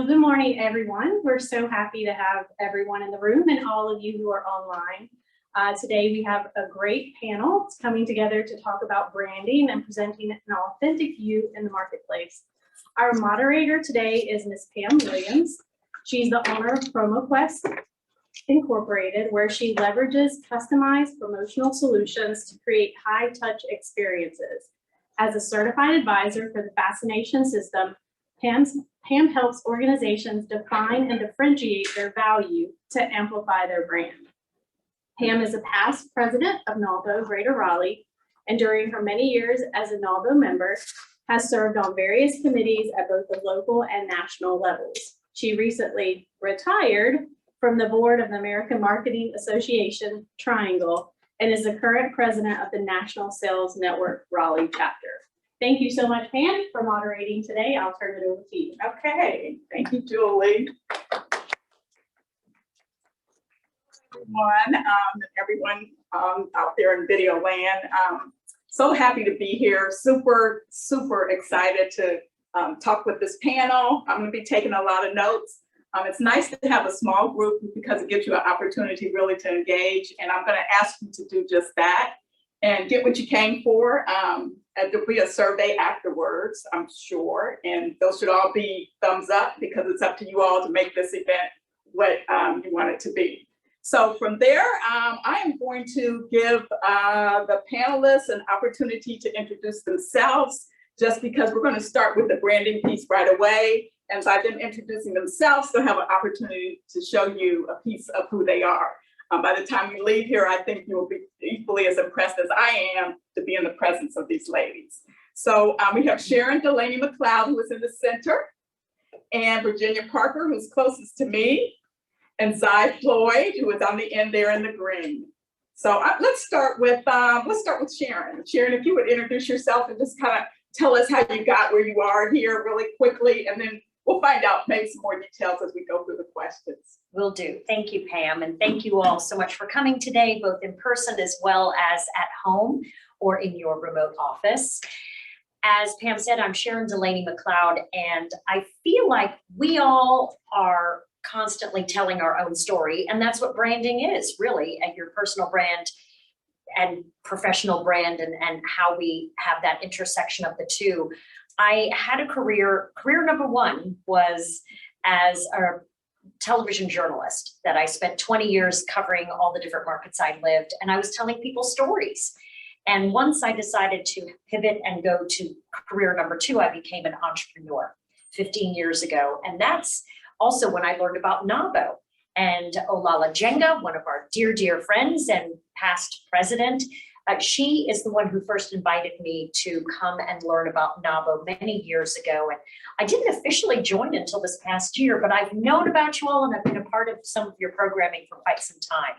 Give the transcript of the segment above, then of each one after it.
good morning, everyone. We're so happy to have everyone in the room and all of you who are online. Today we have a great panel. It's coming together to talk about branding and presenting an authentic view in the marketplace. Our moderator today is Ms. Pam Williams. She's the owner of PromoQuest Incorporated, where she leverages customized promotional solutions to create high-touch experiences. As a certified advisor for the Fascination System, Pam helps organizations define and differentiate their value to amplify their brand. Pam is a past president of NALBO Greater Raleigh, and during her many years as a NALBO member, has served on various committees at both the local and national levels. She recently retired from the board of the American Marketing Association Triangle and is the current president of the National Sales Network Raleigh chapter. Thank you so much, Pam, for moderating today. I'll turn it over to you. Okay, thank you, Julie. Everyone out there in video land. So happy to be here. Super excited to talk with this panel. I'm going to be taking a lot of notes. It's nice to have a small group because it gives you an opportunity really to engage. And I'm going to ask you to do just that and get what you came for. There'll be a survey afterwards, I'm sure. And those should all be thumbs up because it's up to you all to make this event what you want it to be. So from there, I am going to give the panelists an opportunity to introduce themselves, just because we're going to start with the branding piece right away. And by them introducing themselves, they'll have an opportunity to show you a piece of who they are. By the time you leave here, I think you will be equally as impressed as I am to be in the presence of these ladies. So we have Sharon Delaney McLeod, who is in the center, and Virginia Parker, who's closest to me, and Zy Floyd, who is on the end there in the green. So let's start with Sharon. Sharon, if you would introduce yourself and just kind of tell us how you got where you are here really quickly, and then we'll find out maybe some more details as we go through the questions. Will do. Thank you, Pam. And thank you all so much for coming today, both in person as well as at home or in your remote office. As Pam said, I'm Sharon Delaney McLeod, and I feel like we all are constantly telling our own story. And that's what branding is, really, at your personal brand and professional brand, and how we have that intersection of the two. I had a career number one was as a television journalist that I spent 20 years covering all the different markets I lived, and I was telling people stories. And once I decided to pivot and go to career number two, I became an entrepreneur 15 years ago. And that's also when I learned about NABO. And Olala Jenga, one of our dear friends and past president, she is the one who first invited me to come and learn about NABO many years ago. And I didn't officially join until this past year, but I've known about you all and I've been a part of some of your programming for quite some time.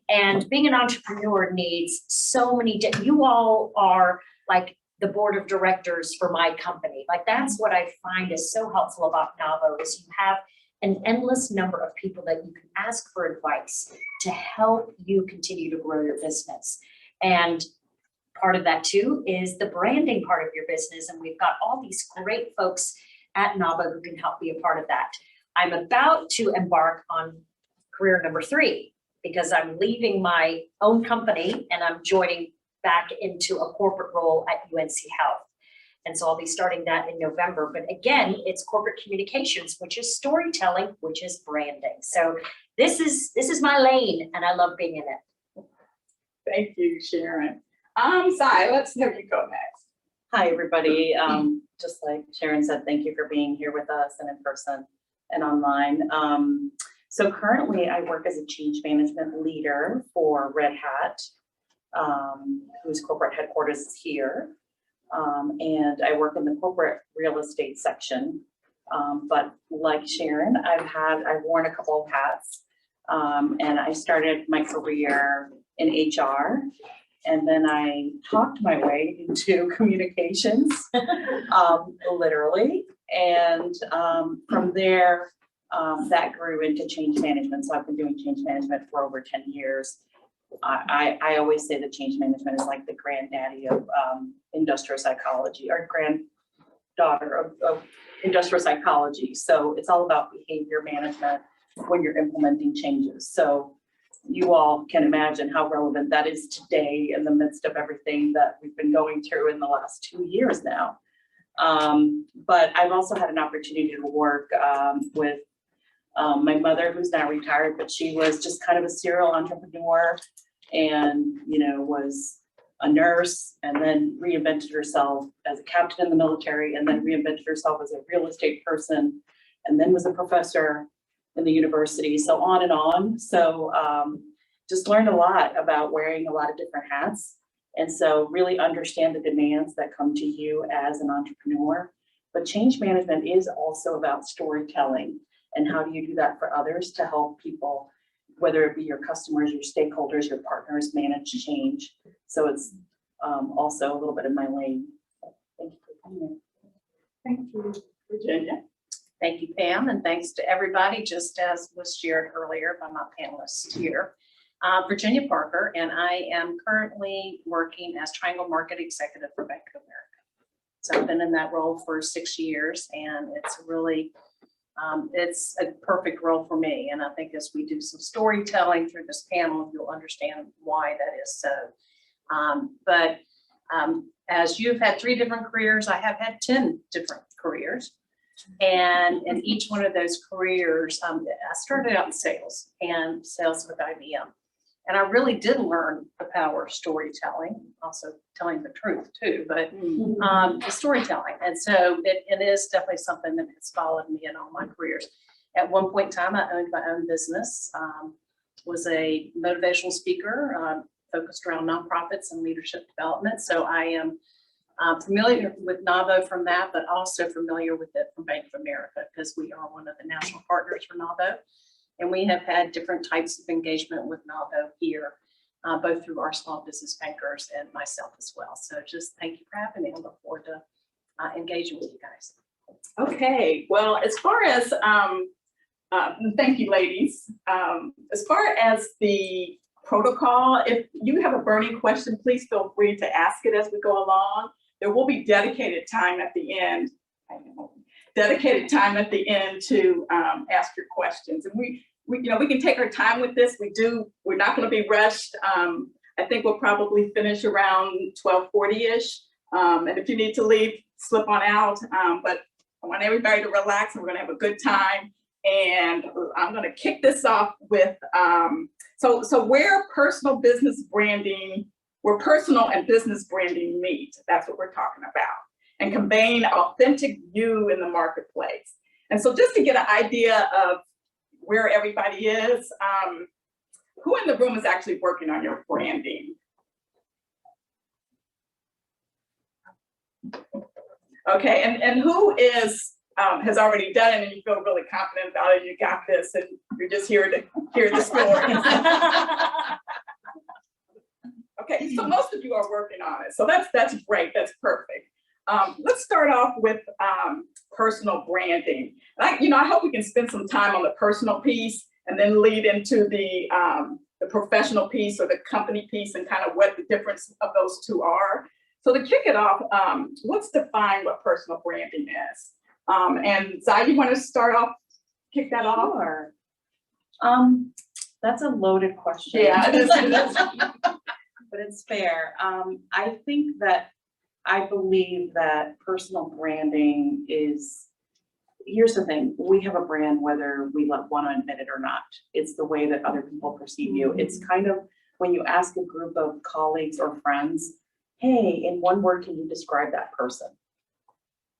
And being an entrepreneur needs so many, you all are like the board of directors for my company. Like that's what I find is so helpful about NABO is you have an endless number of people that you can ask for advice to help you continue to grow your business. And part of that too is the branding part of your business. And we've got all these great folks at NABO who can help be a part of that. I'm about to embark on career number three because I'm leaving my own company and I'm joining back into a corporate role at UNC Health. And so I'll be starting that in November. But again, it's corporate communications, which is storytelling, which is branding. So this is my lane and I love being in it. Thank you, Sharon. Zy, let's have you go next. Hi, everybody. Just like Sharon said, thank you for being here with us and in person and online. So currently I work as a change management leader for Red Hat, whose corporate headquarters is here. And I work in the corporate real estate section. But like Sharon, I've worn a couple of hats. And I started my career in HR, and then I talked my way into communications, literally. And from there, that grew into change management. So I've been doing change management for over 10 years. I always say that change management is like the granddaddy of industrial psychology, or daughter of industrial psychology. So it's all about behavior management when you're implementing changes. So you all can imagine how relevant that is today in the midst of everything that we've been going through in the last 2 years now. But I've also had an opportunity to work with my mother, who's now retired, but she was just kind of a serial entrepreneur and, you know, was a nurse and then reinvented herself as a captain in the military and then reinvented herself as a real estate person and then was a professor in the university, so on and on. So just learned a lot about wearing a lot of different hats. And so really understand the demands that come to you as an entrepreneur. But change management is also about storytelling. And how do you do that for others to help people, whether it be your customers, your stakeholders, your partners, manage change. So it's also a little bit of my lane. Thank you for coming in. Thank you, Virginia. Thank you, Pam, and thanks to everybody, just as was shared earlier by my panelists here. Virginia Parker, and I am currently working as Triangle Market Executive for Bank of America. So I've been in that role for 6 years, and it's really, it's a perfect role for me. And I think as we do some storytelling through this panel, you'll understand why that is so. As you've had 3 different careers, I have had 10 different careers. And in each one of those careers, I started out in sales with IBM. And I really did learn the power of storytelling, also telling the truth too, but the storytelling. And so it is definitely something that has followed me in all my careers. At one point in time, I owned my own business, was a motivational speaker, focused around nonprofits and leadership development. So I am familiar with NAVO from that, but also familiar with it from Bank of America because we are one of the national partners for NAVO. And we have had different types of engagement with NAVO here, both through our small business bankers and myself as well. So just thank you for having me. I look forward to engaging with you guys. Okay, well, as far as, thank you, ladies. As far as the protocol, if you have a burning question, please feel free to ask it as we go along. There will be dedicated time at the end. To ask your questions, and we can take our time with this. We're not going to be rushed. I think we'll probably finish around 12:40-ish. And if you need to leave, slip on out. But I want everybody to relax, and we're going to have a good time. And I'm going to kick this off with so where personal and business branding meet. That's what we're talking about. And conveying authentic you in the marketplace. And so just to get an idea of where everybody is, who in the room is actually working on your branding? Okay, and who is has already done it and you feel really confident about it, you got this, and you're just here to hear the story. Okay, so most of you are working on it. So that's great, that's perfect. Let's start off with personal branding. I hope we can spend some time on the personal piece and then lead into the professional piece or the company piece and kind of what the difference of those two are. So to kick it off, let's define what personal branding is. And Zai, you want to start off, kick that off? Sure. That's a loaded question. Yeah, it is. But it's fair. I believe that personal branding is, here's the thing, we have a brand whether we want to admit it or not. It's the way that other people perceive you. It's kind of when you ask a group of colleagues or friends, hey, in one word, can you describe that person?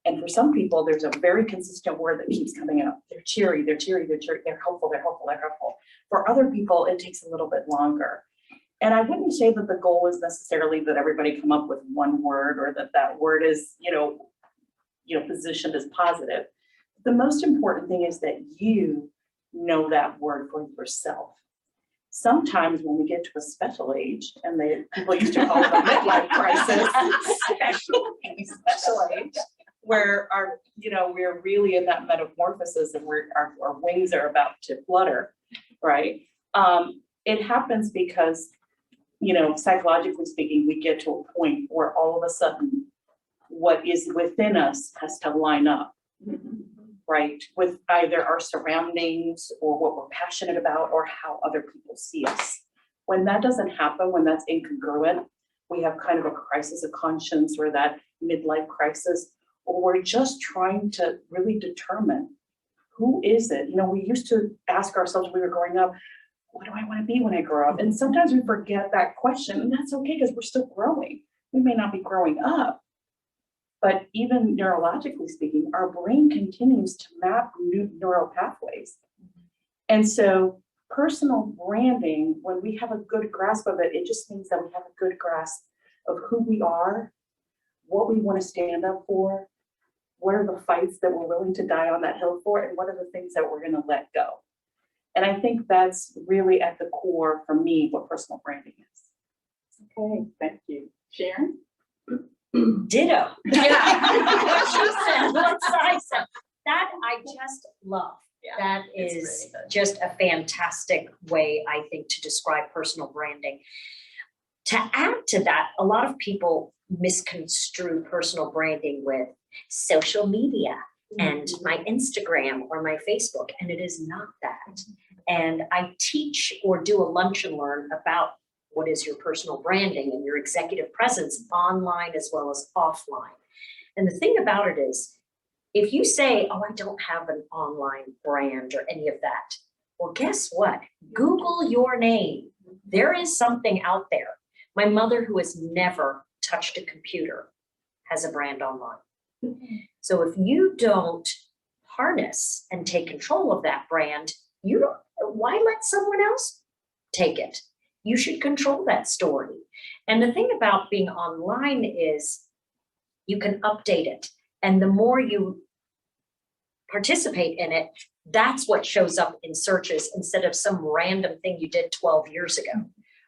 And for some people, there's a very consistent word that keeps coming up. They're cheery, they're cheery, they're cheery, they're hopeful, they're hopeful, they're hopeful. For other people, it takes a little bit longer. And I wouldn't say that the goal is necessarily that everybody come up with one word or that word is, positioned as positive. The most important thing is that you know that word for yourself. Sometimes when we get to a special age, and people used to call it a midlife crisis, special age, where we're really in that metamorphosis and our wings are about to flutter, right? It happens because, psychologically speaking, we get to a point where all of a sudden what is within us has to line up, right, with either our surroundings or what we're passionate about or how other people see us. When that doesn't happen, when that's incongruent, we have kind of a crisis of conscience or that midlife crisis, or we're just trying to really determine who is it? You know, we used to ask ourselves when we were growing up, what do I want to be when I grow up? And sometimes we forget that question, and that's okay because we're still growing. We may not be growing up, but even neurologically speaking, our brain continues to map new neural pathways. And so personal branding, when we have a good grasp of it, it just means that we have a good grasp of who we are, what we want to stand up for, what are the fights that we're willing to die on that hill for, and what are the things that we're going to let go. And I think that's really at the core for me what personal branding is. Okay, thank you. Sharon? Ditto. Yeah. What she said, what I said, that I just love. Yeah, That it's is really good. just a fantastic way, I think, to describe personal branding. To add to that, a lot of people misconstrue personal branding with social media and my Instagram or my Facebook, and it is not that. And I teach or do a lunch and learn about what is your personal branding and your executive presence online as well as offline. And the thing about it is, if you say, oh, I don't have an online brand or any of that, well, guess what? Google your name. There is something out there. My mother, who has never touched a computer, has a brand online. So if you don't harness and take control of that brand, why let someone else take it? You should control that story. And the thing about being online is you can update it. And the more you participate in it, that's what shows up in searches instead of some random thing you did 12 years ago,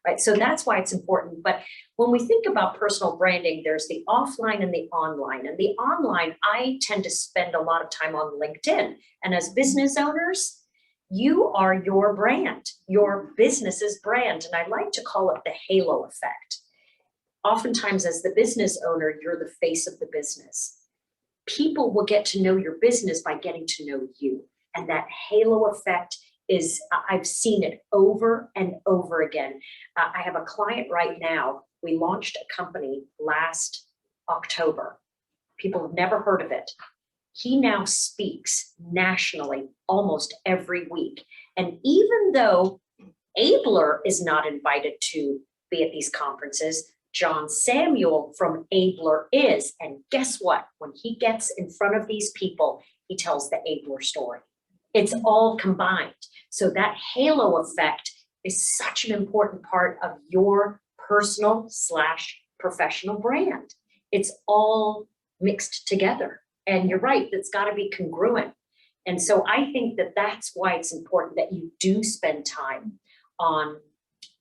right? So that's why it's important. But when we think about personal branding, there's the offline and the online. And the online, I tend to spend a lot of time on LinkedIn. And as business owners, you are your brand, your business's brand. And I like to call it the halo effect. Oftentimes, as the business owner, you're the face of the business. People will get to know your business by getting to know you. And that halo effect is, I've seen it over and over again. I have a client right now. We launched a company last October. People have never heard of it. He now speaks nationally almost every week. And even though Abler is not invited to be at these conferences, John Samuel from Abler is. And guess what? When he gets in front of these people, he tells the Abler story. It's all combined. So that halo effect is such an important part of your personal / professional brand. It's all mixed together. And you're right, that's got to be congruent. And so I think that that's why it's important that you do spend time on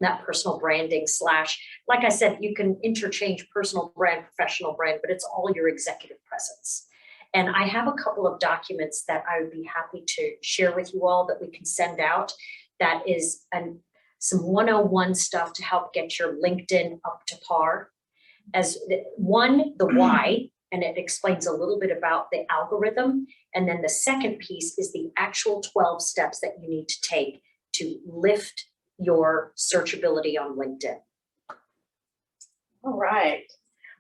that personal branding / like I said, you can interchange personal brand, professional brand, but it's all your executive presence. And I have a couple of documents that I would be happy to share with you all that we can send out. That is some 101 stuff to help get your LinkedIn up to par. As the why, and it explains a little bit about the algorithm. And then the second piece is the actual 12 steps that you need to take to lift your searchability on LinkedIn. All right.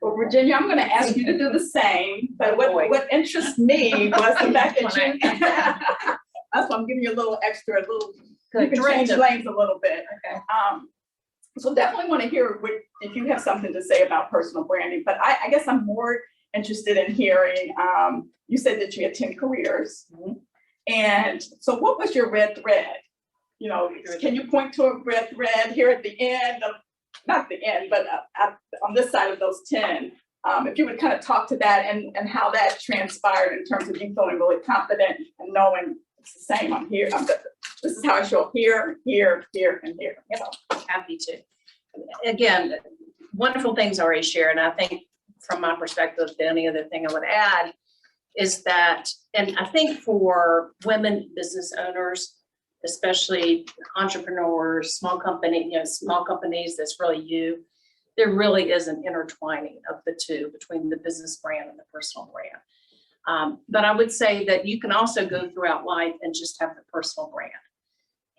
Well, Virginia, I'm going to ask you to do the same, but what interests me was the fact that you, that's why I'm giving you a little extra, you can change lanes a little bit. Okay. So definitely want to hear if you have something to say about personal branding, but I guess I'm more interested in hearing, you said that you had 10 careers. Mm-hmm. And so what was your red thread? You know, can you point to a red thread here at the end of, not the end, but on this side of those 10, if you would kind of talk to that and how that transpired in terms of you feeling really confident and knowing it's the same, I'm here, this is how I show up here, here, here, and here. Yep. Happy to. Again, wonderful things already shared. And I think from my perspective, the only other thing I would add is that, and I think for women business owners, especially entrepreneurs, small companies, that's really you. there really is an intertwining of the two between the business brand and the personal brand. But I would say that you can also go throughout life and just have the personal brand.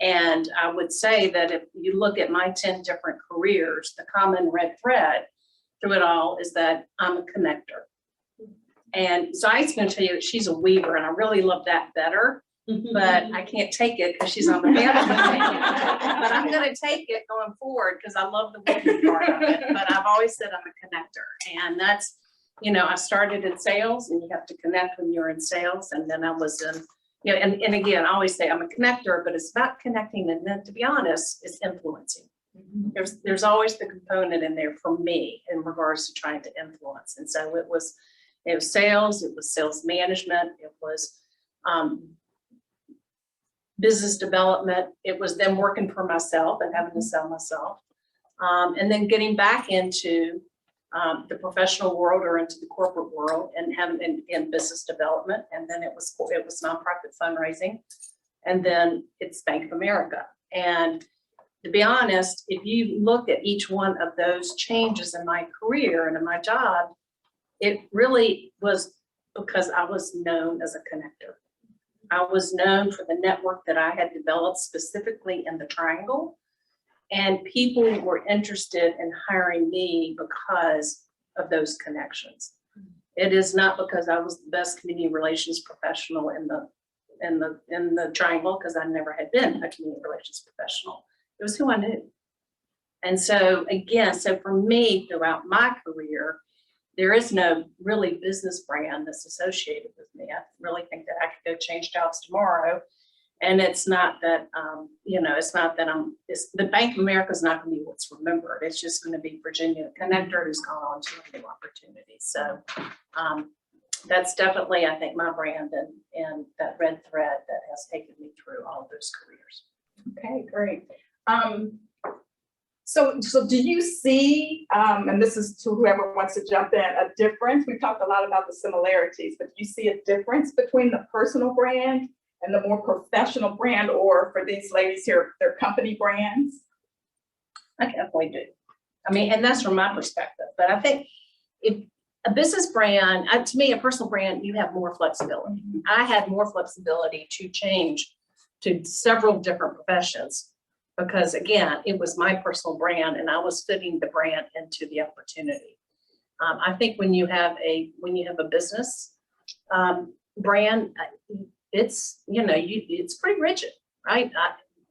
And I would say that if you look at my 10 different careers, the common red thread through it all is that I'm a connector. And Zai's going to tell you that she's a weaver, and I really love that better, but I can't take it because she's on the panel. But I'm going to take it going forward because I love the weaving part of it. But I've always said I'm a connector, and that's, you know, I started in sales, and you have to connect when you're in sales, and then I was in, you know, and again, I always say I'm a connector, but it's about connecting, and then to be honest, it's influencing. There's always the component in there for me in regards to trying to influence, and so it was sales, it was sales management, it was business development, it was them working for myself and having to sell myself, and then getting back into the professional world or into the corporate world and having in business development, and then it was nonprofit fundraising, and then it's Bank of America. And to be honest, if you look at each one of those changes in my career and in my job, it really was because I was known as a connector. I was known for the network that I had developed specifically in the Triangle, and people were interested in hiring me because of those connections. It is not because I was the best community relations professional in the Triangle, because I never had been a community relations professional. It was who I knew. And so again, so for me throughout my career, there is no really business brand that's associated with me. I really think that I could go change jobs tomorrow. And it's not that, you know, it's not that the Bank of America is not going to be what's remembered. It's just going to be Virginia Connector who's gone on to a new opportunity. So that's definitely, I think, my brand and that red thread that has taken me through all of those careers. Okay, great. So do you see, and this is to whoever wants to jump in, a difference? We've talked a lot about the similarities, but do you see a difference between the personal brand and the more professional brand, or for these ladies here, their company brands? I definitely do. I mean, and that's from my perspective, but I think if a business brand, to me, a personal brand, you have more flexibility. I had more flexibility to change to several different professions because, again, it was my personal brand and I was fitting the brand into the opportunity. I think when you have a business brand, it's, you know, it's pretty rigid, right?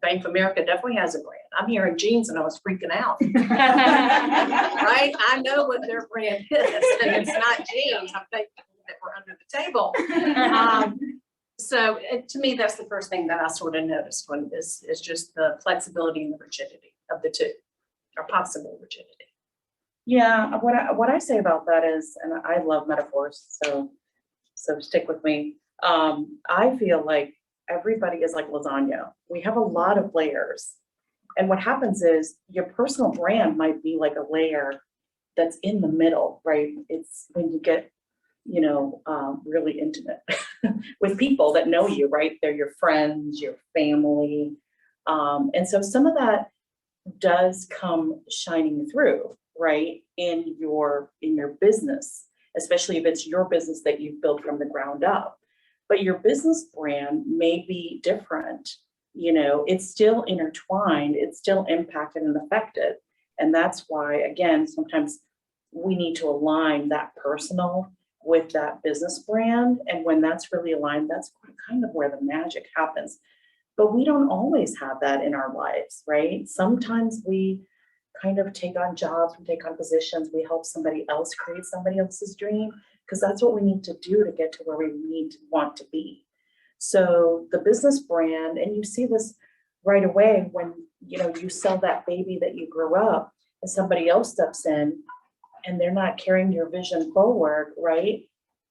Bank of America definitely has a brand. I'm here in jeans and I was freaking out. Right? I know what their brand is, and it's not jeans. I'm thinking that we're under the table. So to me, that's the first thing that I sort of noticed when is just the flexibility and the rigidity of the two, or possible rigidity. Yeah, what I say about that is, and I love metaphors, so stick with me. I feel like everybody is like lasagna. We have a lot of layers. And what happens is your personal brand might be like a layer that's in the middle, right? It's when you get, you know, really intimate with people that know you, right? They're your friends, your family. And so some of that does come shining through, right? In your business, especially if it's your business that you've built from the ground up. But your business brand may be different. You know, it's still intertwined, it's still impacted and affected. And that's why, again, sometimes we need to align that personal with that business brand. And when that's really aligned, that's kind of where the magic happens. But we don't always have that in our lives, right? Sometimes we kind of take on jobs, we take on positions, we help somebody else create somebody else's dream, because that's what we need to do to get to where we want to be. So the business brand, and you see this right away when, you know, you sell that baby that you grew up and somebody else steps in and they're not carrying your vision forward, right?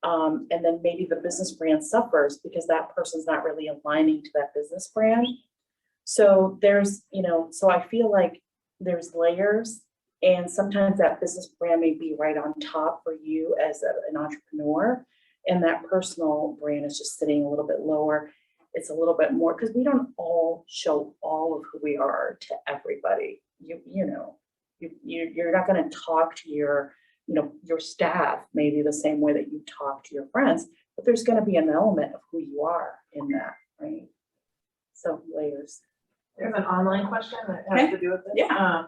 And then maybe the business brand suffers because that person's not really aligning to that business brand. So there's, you know, so I feel like there's layers, and sometimes that business brand may be right on top for you as an entrepreneur, and that personal brand is just sitting a little bit lower. It's a little bit more because we don't all show all of who we are to everybody, you know. You're not going to talk to your, your staff maybe the same way that you talk to your friends, but there's going to be an element of who you are in that, right? So layers. There's an online question that has to do with this. Yeah.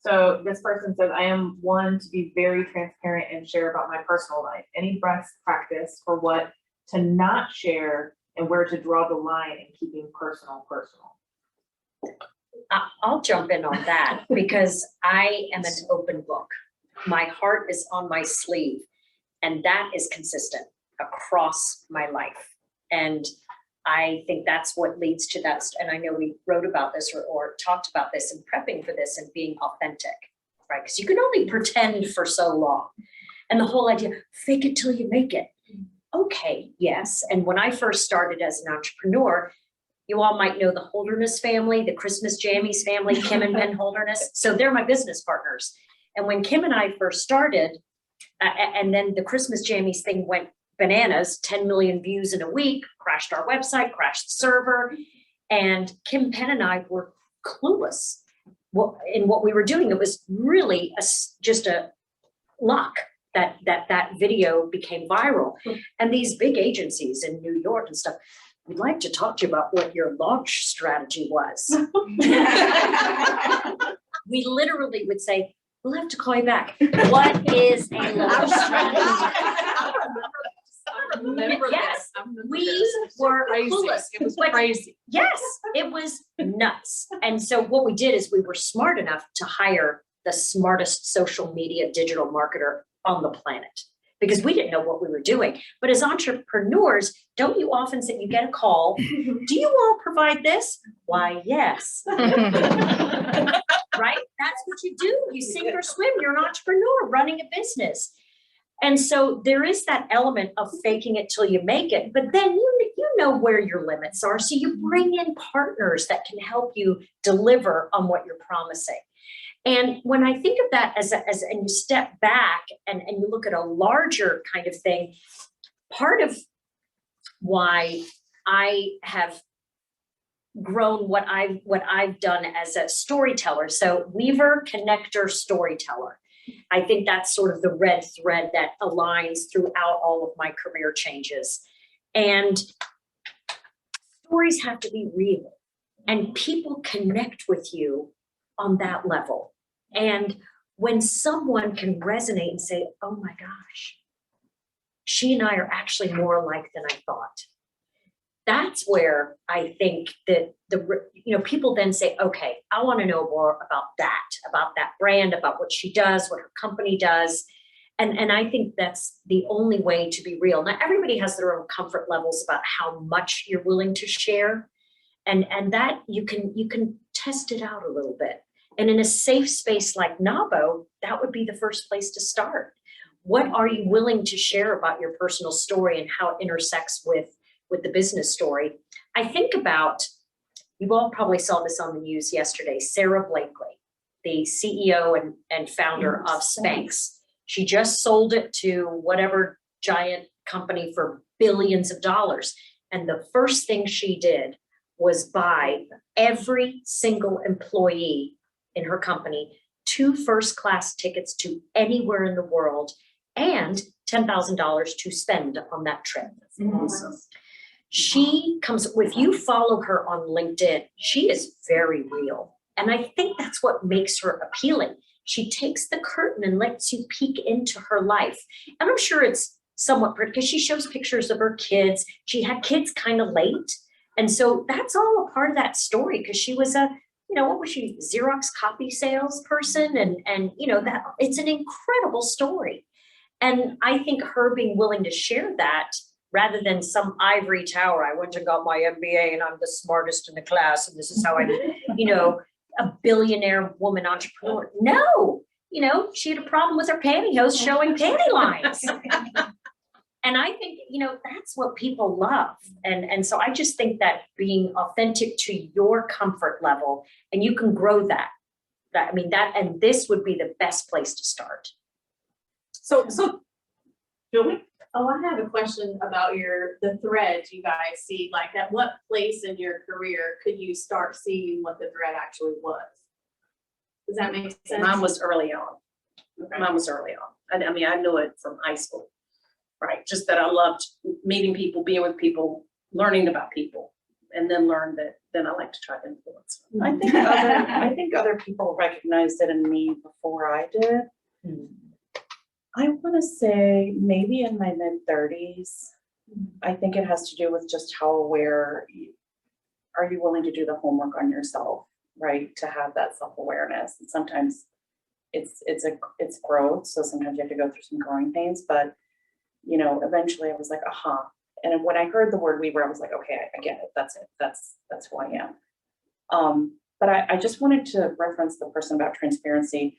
So this person says, I am one to be very transparent and share about my personal life. Any best practice for what to not share and where to draw the line in keeping personal? I'll jump in on that because I am an open book. My heart is on my sleeve, and that is consistent across my life. And I think that's what leads to that. And I know we wrote about this or talked about this in prepping for this and being authentic, right? Because you can only pretend for so long. And the whole idea, fake it till you make it. Okay, yes. And when I first started as an entrepreneur, you all might know the Holderness family, the Christmas Jammies family, Kim and Ben Holderness. So they're my business partners. And when Kim and I first started, and then the Christmas Jammies thing went bananas, 10 million views in a week, crashed our website, crashed the server. And Kim Penn and I were clueless in what we were doing. It was really just a luck that video became viral. And these big agencies in New York and stuff, we'd like to talk to you about what your launch strategy was. We literally would say, we'll have to call you back. What is a launch strategy? Yes, we were clueless. It was crazy. Yes, it was nuts. And so what we did is we were smart enough to hire the smartest social media digital marketer on the planet because we didn't know what we were doing. But as entrepreneurs, don't you often say you get a call, do you all provide this? Why, yes. Right? That's what you do. You sink or swim. You're an entrepreneur running a business. And so there is that element of faking it till you make it, but then you know where your limits are. So you bring in partners that can help you deliver on what you're promising. And when I think of that and you step back and you look at a larger kind of thing, part of why I have grown what I've done as a storyteller. So weaver, connector, storyteller. I think that's sort of the red thread that aligns throughout all of my career changes. And stories have to be real and people connect with you on that level. And when someone can resonate and say, oh my gosh, she and I are actually more alike than I thought. That's where I think that people then say, okay, I want to know more about that brand, about what she does, what her company does. And I think that's the only way to be real. Now, everybody has their own comfort levels about how much you're willing to share. And that you can test it out a little bit. And in a safe space like NABO, that would be the first place to start. What are you willing to share about your personal story and how it intersects with the business story? I think about, you all probably saw this on the news yesterday, Sarah Blakely, the CEO and founder of Spanx. She just sold it to whatever giant company for billions of dollars. And the first thing she did was buy every single employee in her company 2 first-class tickets to anywhere in the world and $10,000 to spend on that trip. Awesome. She comes, if you follow her on LinkedIn, she is very real. And I think that's what makes her appealing. She takes the curtain and lets you peek into her life. And I'm sure it's somewhat pretty because she shows pictures of her kids. She had kids kind of late. And so that's all a part of that story because she was what was she, Xerox copy salesperson? And that it's an incredible story. And I think her being willing to share that rather than some ivory tower, I went and got my MBA and I'm the smartest in the class and this is how I'm, a billionaire woman entrepreneur. No, she had a problem with her pantyhose showing panty lines. And I think, that's what people love. And so I just think that being authentic to your comfort level, and you can grow that, and this would be the best place to start. So Julie? Oh, I have a question about the threads you guys see. Like, at what place in your career could you start seeing what the thread actually was? Does that make sense? Mine was early on. Mine was early on. I mean, I knew it from high school, right? Just that I loved meeting people, being with people, learning about people, and then learned that then I like to try to influence. I think other people recognized it in me before I did. I want to say maybe in my mid-30s. I think it has to do with just how aware are you willing to do the homework on yourself, right? To have that self-awareness. And sometimes it's growth. So sometimes you have to go through some growing pains, but you know, eventually I was like, aha. And when I heard the word weaver, I was like, okay, I get it. That's it. That's who I am. But I just wanted to reference the person about transparency.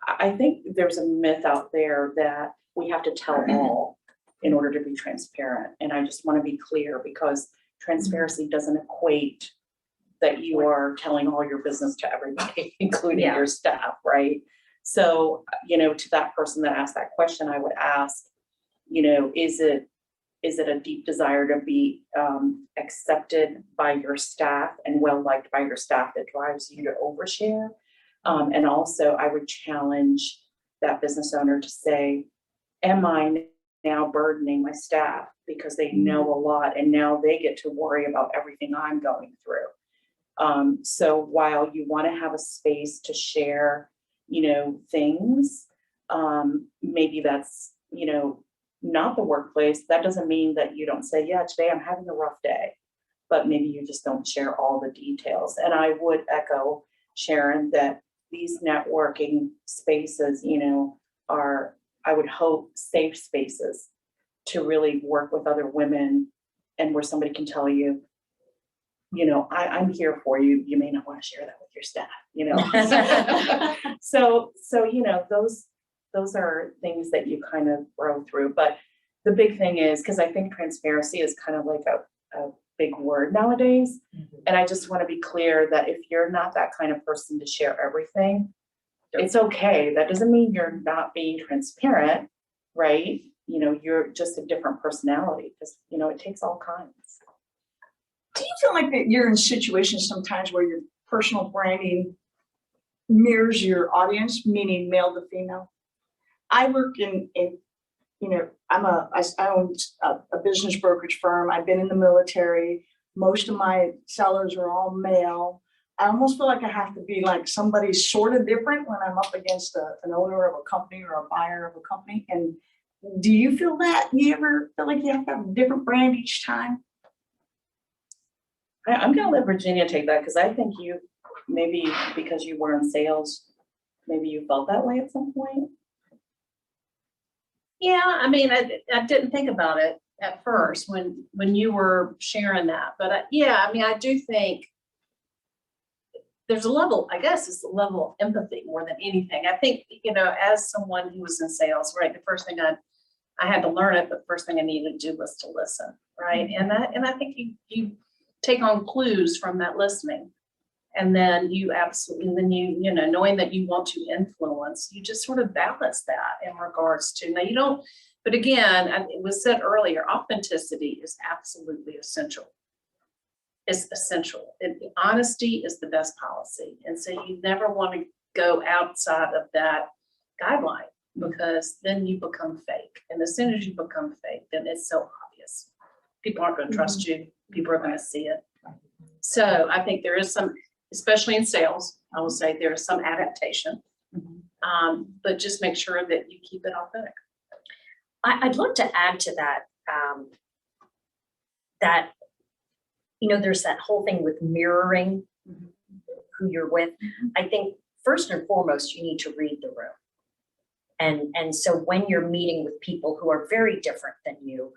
I think there's a myth out there that we have to tell all in order to be transparent. And I just want to be clear, because transparency doesn't equate that you are telling all your business to everybody, including your staff, right? So, you know, to that person that asked that question, I would ask, you know, is it a deep desire to be accepted by your staff and well-liked by your staff that drives you to overshare? And also I would challenge that business owner to say, am I now burdening my staff because they know a lot and now they get to worry about everything I'm going through? So while you want to have a space to share, you know, things, maybe that's, you know, not the workplace. That doesn't mean that you don't say, yeah, today I'm having a rough day, but maybe you just don't share all the details. And I would echo Sharon that these networking spaces, you know, are, I would hope, safe spaces to really work with other women, and where somebody can tell you, you know, I'm here for you. You may not want to share that with your staff, you know. So, you know, those are things that you kind of grow through. But the big thing is, because I think transparency is kind of like a big word nowadays. And I just want to be clear that if you're not that kind of person to share everything, it's okay. That doesn't mean you're not being transparent, right? You know, you're just a different personality, because, you know, it takes all kinds. Do you feel like that you're in situations sometimes where your personal branding mirrors your audience, meaning male to female? I work in you know, I own a business brokerage firm. I've been in the military. Most of my sellers are all male. I almost feel like I have to be like somebody sort of different when I'm up against an owner of a company or a buyer of a company. And do you feel that? You ever feel like you have to have a different brand each time? I'm gonna let Virginia take that, because I think you, maybe because you were in sales, maybe you felt that way at some point. Yeah, I mean, I didn't think about it at first when you were sharing that, but yeah, I mean, I do think there's a level, I guess it's a level of empathy more than anything. I think, you know, as someone who was in sales, right, the first thing I had to learn it, but the first thing I needed to do was to listen, right? And I think you take on clues from that listening. And then you absolutely, and then you know, knowing that you want to influence, you just sort of balance that in regards to, now you don't, but again, it was said earlier, authenticity is absolutely essential. It's essential. Honesty is the best policy. And so you never want to go outside of that guideline, because then you become fake. And as soon as you become fake, then it's so obvious. People aren't going to trust you. People are going to see it. So I think there is some, especially in sales, I will say there is some adaptation, but just make sure that you keep it authentic. I'd love to add to that, that, you know, there's that whole thing with mirroring who you're with. I think first and foremost, you need to read the room. And so when you're meeting with people who are very different than you,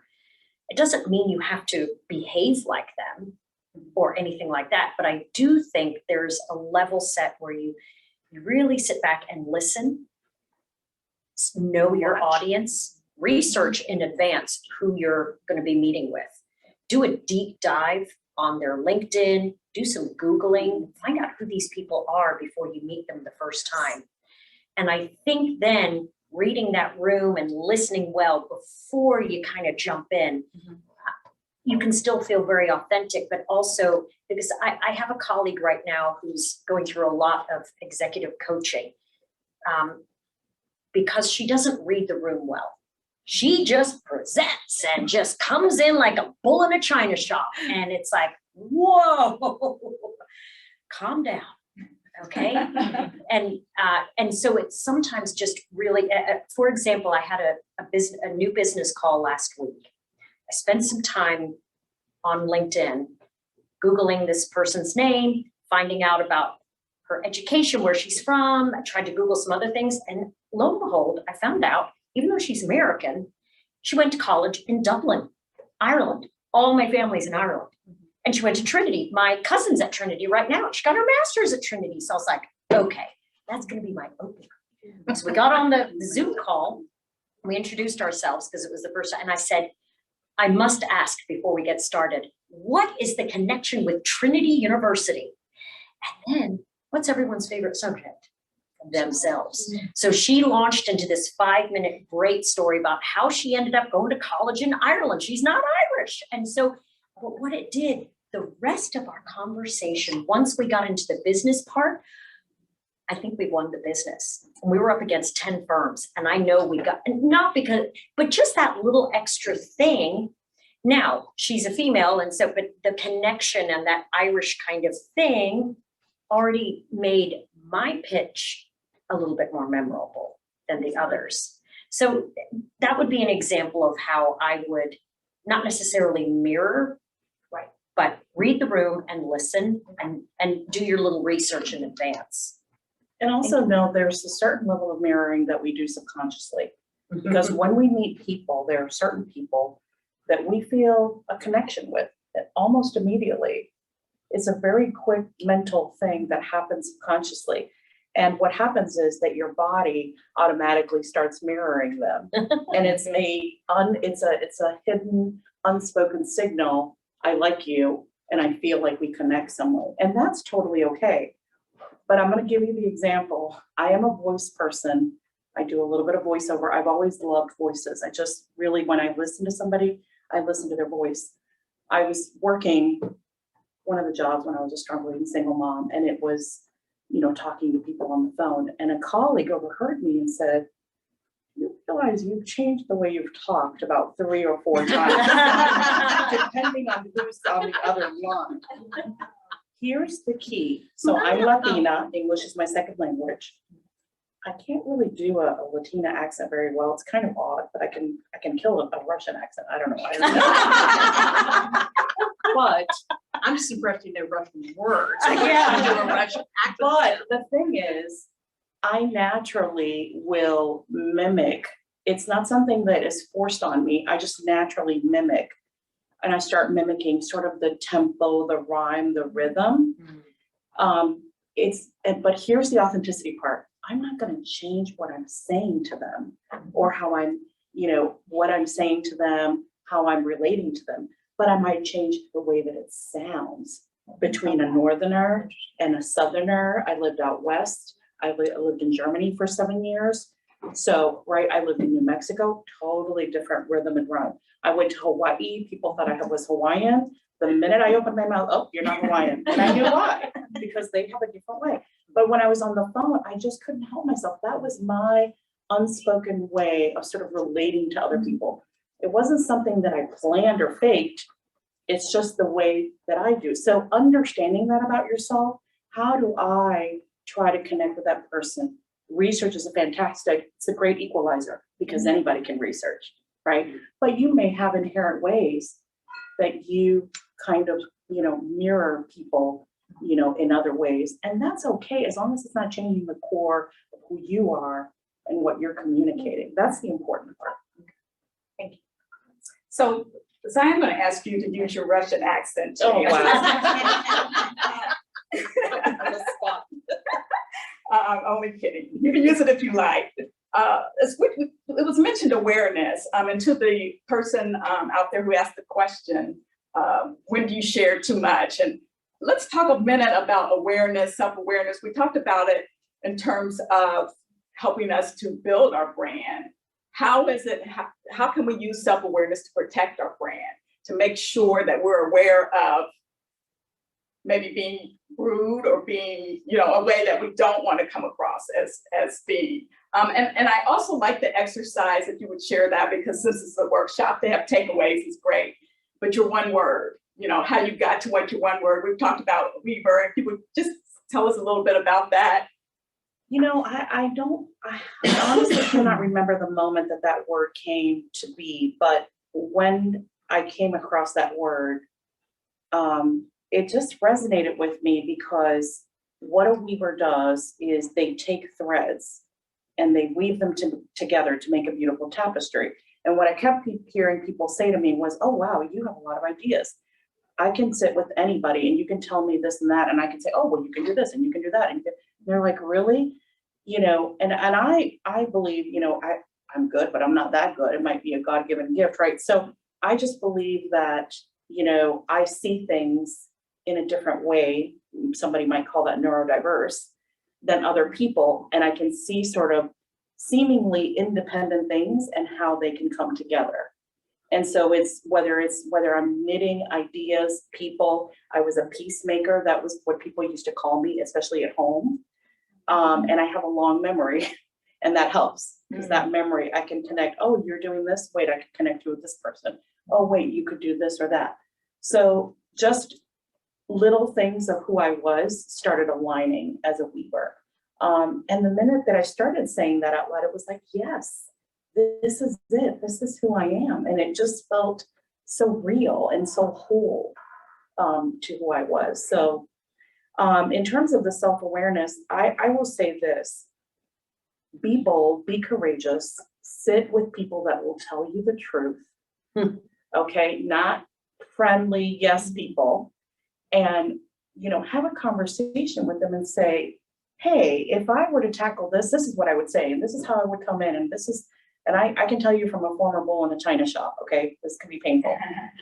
it doesn't mean you have to behave like them or anything like that. But I do think there's a level set where you really sit back and listen, know your audience, research in advance who you're going to be meeting with, do a deep dive on their LinkedIn, do some Googling, find out who these people are before you meet them the first time. And I think then reading that room and listening well before you kind of jump in, you can still feel very authentic, but also because I have a colleague right now who's going through a lot of executive coaching because she doesn't read the room well. She just presents and just comes in like a bull in a china shop. And it's like, whoa, calm down. Okay. And so it's sometimes just really, for example, I had a new business call last week. I spent some time on LinkedIn, Googling this person's name, finding out about her education, where she's from. I tried to Google some other things, and lo and behold, I found out, even though she's American, she went to college in Dublin, Ireland. All my family's in Ireland. And she went to Trinity. My cousin's at Trinity right now. She got her master's at Trinity. So I was like, okay, that's going to be my opener. So we got on the Zoom call. We introduced ourselves because it was the first time. And I said, I must ask before we get started, what is the connection with Trinity University? And then what's everyone's favorite subject? Themselves. So she launched into this 5-minute great story about how she ended up going to college in Ireland. She's not Irish. And so but what it did, the rest of our conversation, once we got into the business part, I think we won the business. And we were up against 10 firms. And I know we got, not because, but just that little extra thing. Now, she's a female. And so, but the connection and that Irish kind of thing already made my pitch a little bit more memorable than the others. So that would be an example of how I would not necessarily mirror, right, but read the room and listen and do your little research in advance. And also know there's a certain level of mirroring that we do subconsciously. Because when we meet people, there are certain people that we feel a connection with almost immediately. It's a very quick mental thing that happens subconsciously. And what happens is that your body automatically starts mirroring them. And it's a hidden, unspoken signal. I like you, and I feel like we connect some way. And that's totally okay. But I'm going to give you the example. I am a voice person. I do a little bit of voiceover. I've always loved voices. I just really, when I listen to somebody, I listen to their voice. I was working one of the jobs when I was a struggling single mom, and it was, talking to people on the phone. And a colleague overheard me and said, "You realize you've changed the way you've talked about 3 or 4 times, depending on who's on the other line." Here's the key. So I'm Latina. English is my second language. I can't really do a Latina accent very well. It's kind of odd, but I can kill a Russian accent. I don't know. But I'm just impressed you know Russian words. Yeah. Do a Russian accent. But the thing is, I naturally will mimic. It's not something that is forced on me. I just naturally mimic. And I start mimicking sort of the tempo, the rhyme, the rhythm. But here's the authenticity part. I'm not going to change what I'm saying to them or how I'm, what I'm saying to them, how I'm relating to them. But I might change the way that it sounds between a northerner and a southerner. I lived out west. I lived in Germany for 7 years. So, I lived in New Mexico, totally different rhythm and rhyme. I went to Hawaii. People thought I was Hawaiian. The minute I opened my mouth, "Oh, you're not Hawaiian." And I knew why, because they have a different way. But when I was on the phone, I just couldn't help myself. That was my unspoken way of sort of relating to other people. It wasn't something that I planned or faked. It's just the way that I do. So understanding that about yourself, how do I try to connect with that person? Research is it's a great equalizer because anybody can research, right? But you may have inherent ways that you kind of, mirror people, in other ways. And that's okay, as long as it's not changing the core of who you are and what you're communicating. That's the important part. Thank you. So I'm going to ask you to use your Russian accent. Oh, wow. On the spot. I'm only kidding. You can use it if you like. It was mentioned awareness, and to the person out there who asked the question, when do you share too much? And let's talk a minute about awareness, self-awareness. We talked about it in terms of helping us to build our brand. How can we use self-awareness to protect our brand? to make sure that we're aware of maybe being rude or being, a way that we don't want to come across as being. And I also like the exercise, if you would share that, because this is a workshop, they have takeaways, it's great. But your one word, how you got to what your one word, we've talked about Weaver, if you would just tell us a little bit about that. I honestly cannot remember the moment that word came to be, but when I came across that word, it just resonated with me, because what a weaver does is they take threads and they weave them together to make a beautiful tapestry. And what I kept hearing people say to me was, oh, wow, you have a lot of ideas. I can sit with anybody and you can tell me this and that. And I can say, oh, well, you can do this and you can do that. And they're like, really? And I believe, I'm good, but I'm not that good. It might be a God-given gift, right? So I just believe that, I see things in a different way. Somebody might call that neurodiverse than other people. And I can see sort of seemingly independent things and how they can come together. And so it's whether I'm knitting ideas, people, I was a peacemaker. That was what people used to call me, especially at home. And I have a long memory, and that helps, because that memory, I can connect, oh, you're doing this, wait, I can connect you with this person. Oh, wait, you could do this or that. So just little things of who I was started aligning as a weaver. And the minute that I started saying that out loud, it was like, yes, this is it. This is who I am. And it just felt so real and so whole to who I was. So in terms of the self-awareness, I will say this: be bold, be courageous, sit with people that will tell you the truth. Okay, not friendly yes people, and have a conversation with them and say, hey, if I were to tackle this is what I would say, and this is how I would come in, and this is, and I can tell you from a former bull in a china shop, okay, this can be painful.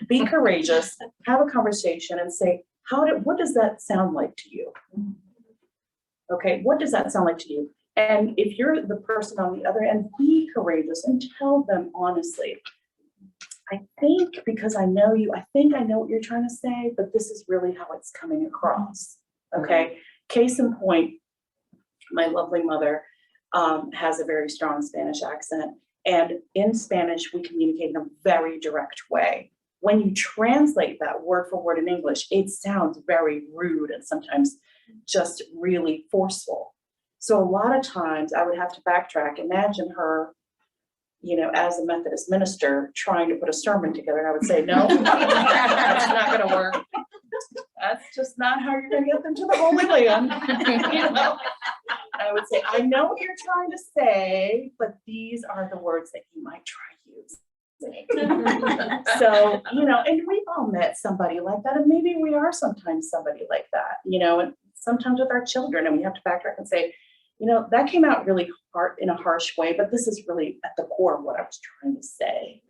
Be courageous, have a conversation and say, what does that sound like to you? Okay, what does that sound like to you? And if you're the person on the other end, be courageous and tell them honestly, I think because I know you, I think I know what you're trying to say, but this is really how it's coming across. Okay, case in point, my lovely mother has a very strong Spanish accent. And in Spanish, we communicate in a very direct way. When you translate that word for word in English, it sounds very rude and sometimes just really forceful. So a lot of times I would have to backtrack. Imagine her, as a Methodist minister trying to put a sermon together. And I would say, no, that's not going to work. That's just not how you're going to get them to the Holy Land. I would say, I know what you're trying to say, but these are the words that you might try using. So, and we've all met somebody like that, and maybe we are sometimes somebody like that, and sometimes with our children, and we have to backtrack and say, that came out really hard in a harsh way, but this is really at the core of what I was trying to say.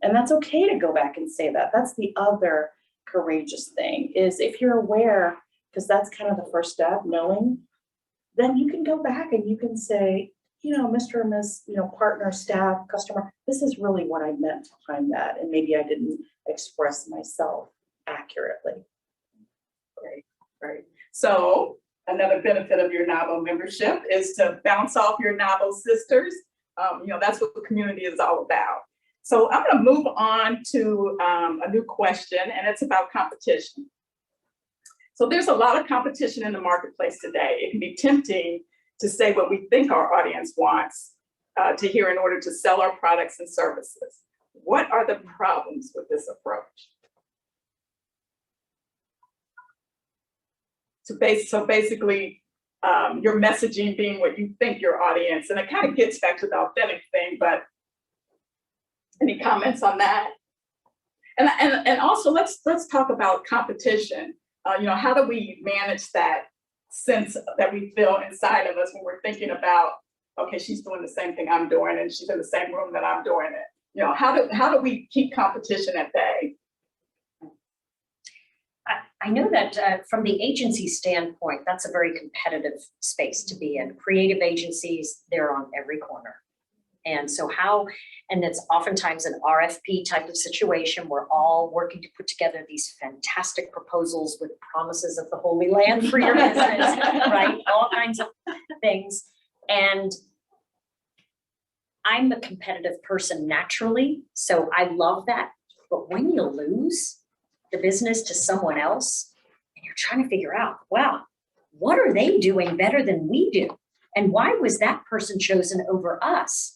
And that's okay to go back and say that. That's the other courageous thing, is if you're aware, because that's kind of the first step, knowing, then you can go back and you can say, Mr. and Ms., partner, staff, customer, this is really what I meant behind that. And maybe I didn't express myself accurately. Great. So another benefit of your NABO membership is to bounce off your NABO sisters. That's what the community is all about. So I'm going to move on to a new question, and it's about competition. So there's a lot of competition in the marketplace today. It can be tempting to say what we think our audience wants to hear in order to sell our products and services. What are the problems with this approach? So basically, your messaging being what you think your audience, and it kind of gets back to the authentic thing, but any comments on that? And also let's talk about competition. How do we manage that sense that we feel inside of us when we're thinking about, okay, she's doing the same thing I'm doing, and she's in the same room that I'm doing it. How do we keep competition at bay? I know that from the agency standpoint, that's a very competitive space to be in. Creative agencies, they're on every corner. And so and it's oftentimes an RFP type of situation. We're all working to put together these fantastic proposals with promises of the Holy Land for your business, right? All kinds of things. And I'm a competitive person naturally, so I love that. But when you lose the business to someone else and you're trying to figure out, wow, what are they doing better than we do? And why was that person chosen over us?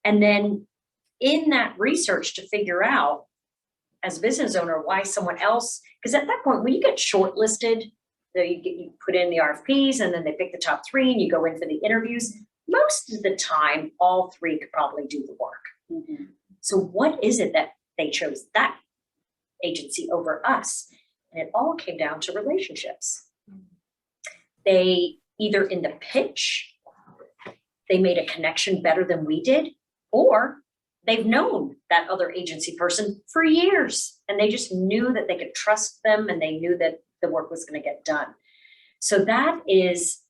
And then in that research to figure out as a business owner, why someone else, because at that point, when you get shortlisted, you put in the RFPs and then they pick the top 3 and you go in for the interviews. Most of the time, all 3 could probably do the work. Mm-hmm. So what is it that they chose that agency over us? And it all came down to relationships. They either in the pitch, they made a connection better than we did, or they've known that other agency person for years and they just knew that they could trust them and they knew that the work was going to get done. So that is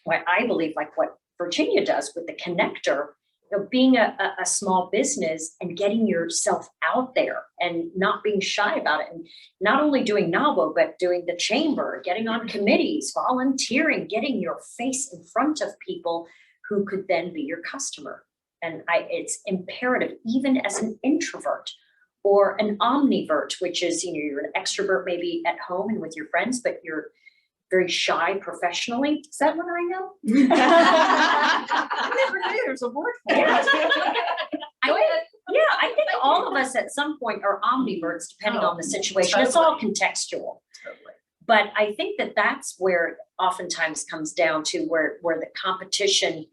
what I believe, like what Virginia does with the connector, being a small business and getting yourself out there and not being shy about it. And not only doing NAWBO, but doing the chamber, getting on committees, volunteering, getting your face in front of people who could then be your customer. And it's imperative, even as an introvert or an omnivert, which is, you're an extrovert maybe at home and with your friends, but you're very shy professionally. Is that what I know? I never knew there's a word for it. I think all of us at some point are omniverts, depending on the situation. It's all contextual. Totally. But I think that that's where it oftentimes comes down to where the competition,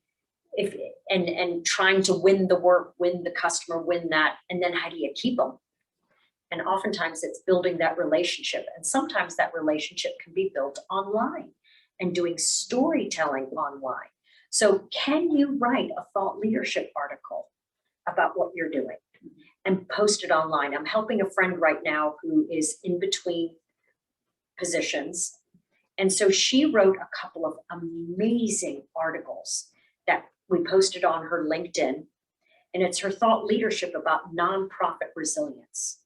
and trying to win the work, win the customer, win that, and then how do you keep them? And oftentimes it's building that relationship. And sometimes that relationship can be built online and doing storytelling online. So can you write a thought leadership article about what you're doing and post it online? I'm helping a friend right now who is in between positions. And so she wrote a couple of amazing articles that we posted on her LinkedIn. And it's her thought leadership about nonprofit resilience.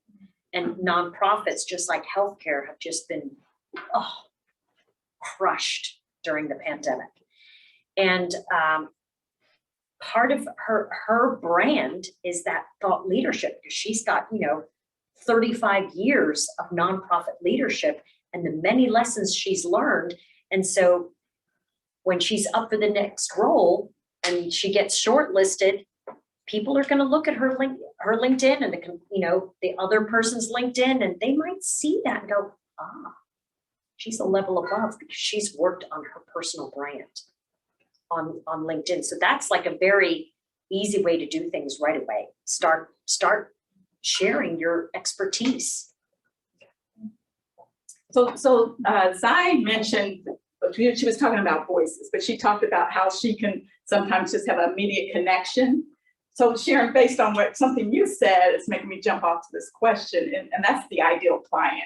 And nonprofits, just like healthcare, have just been crushed during the pandemic. And part of her brand is that thought leadership, because she's got 35 years of nonprofit leadership and the many lessons she's learned. And so when she's up for the next role and she gets shortlisted, people are going to look at her LinkedIn and the other person's LinkedIn, and they might see that and go, she's a level above because she's worked on her personal brand on LinkedIn. So that's like a very easy way to do things right away. Start sharing your expertise. So Zai mentioned, she was talking about voices, but she talked about how she can sometimes just have an immediate connection. So Sharon, based on something you said, it's making me jump off to this question, and that's the ideal client.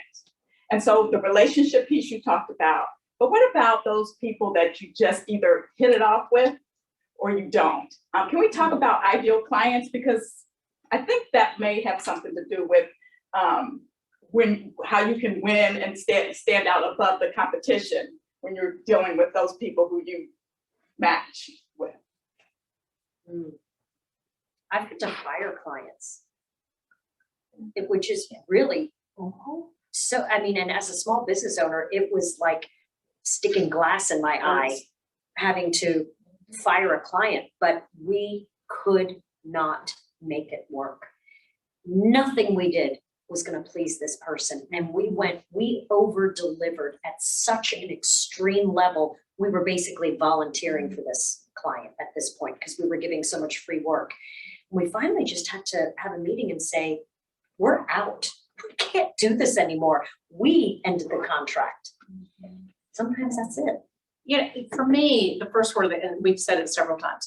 And so the relationship piece you talked about, but what about those people that you just either hit it off with or you don't? Can we talk about ideal clients? Because I think that may have something to do with how you can win and stand out above the competition when you're dealing with those people who you match with. I've had to fire clients, which is really so. I mean, and as a small business owner, it was like sticking glass in my eye, having to fire a client, but we could not make it work. Nothing we did was going to please this person. And we over delivered at such an extreme level. We were basically volunteering for this client at this point because we were giving so much free work. We finally just had to have a meeting and say, we're out. We can't do this anymore. We ended the contract. Sometimes that's it. For me, the first word, and we've said it several times,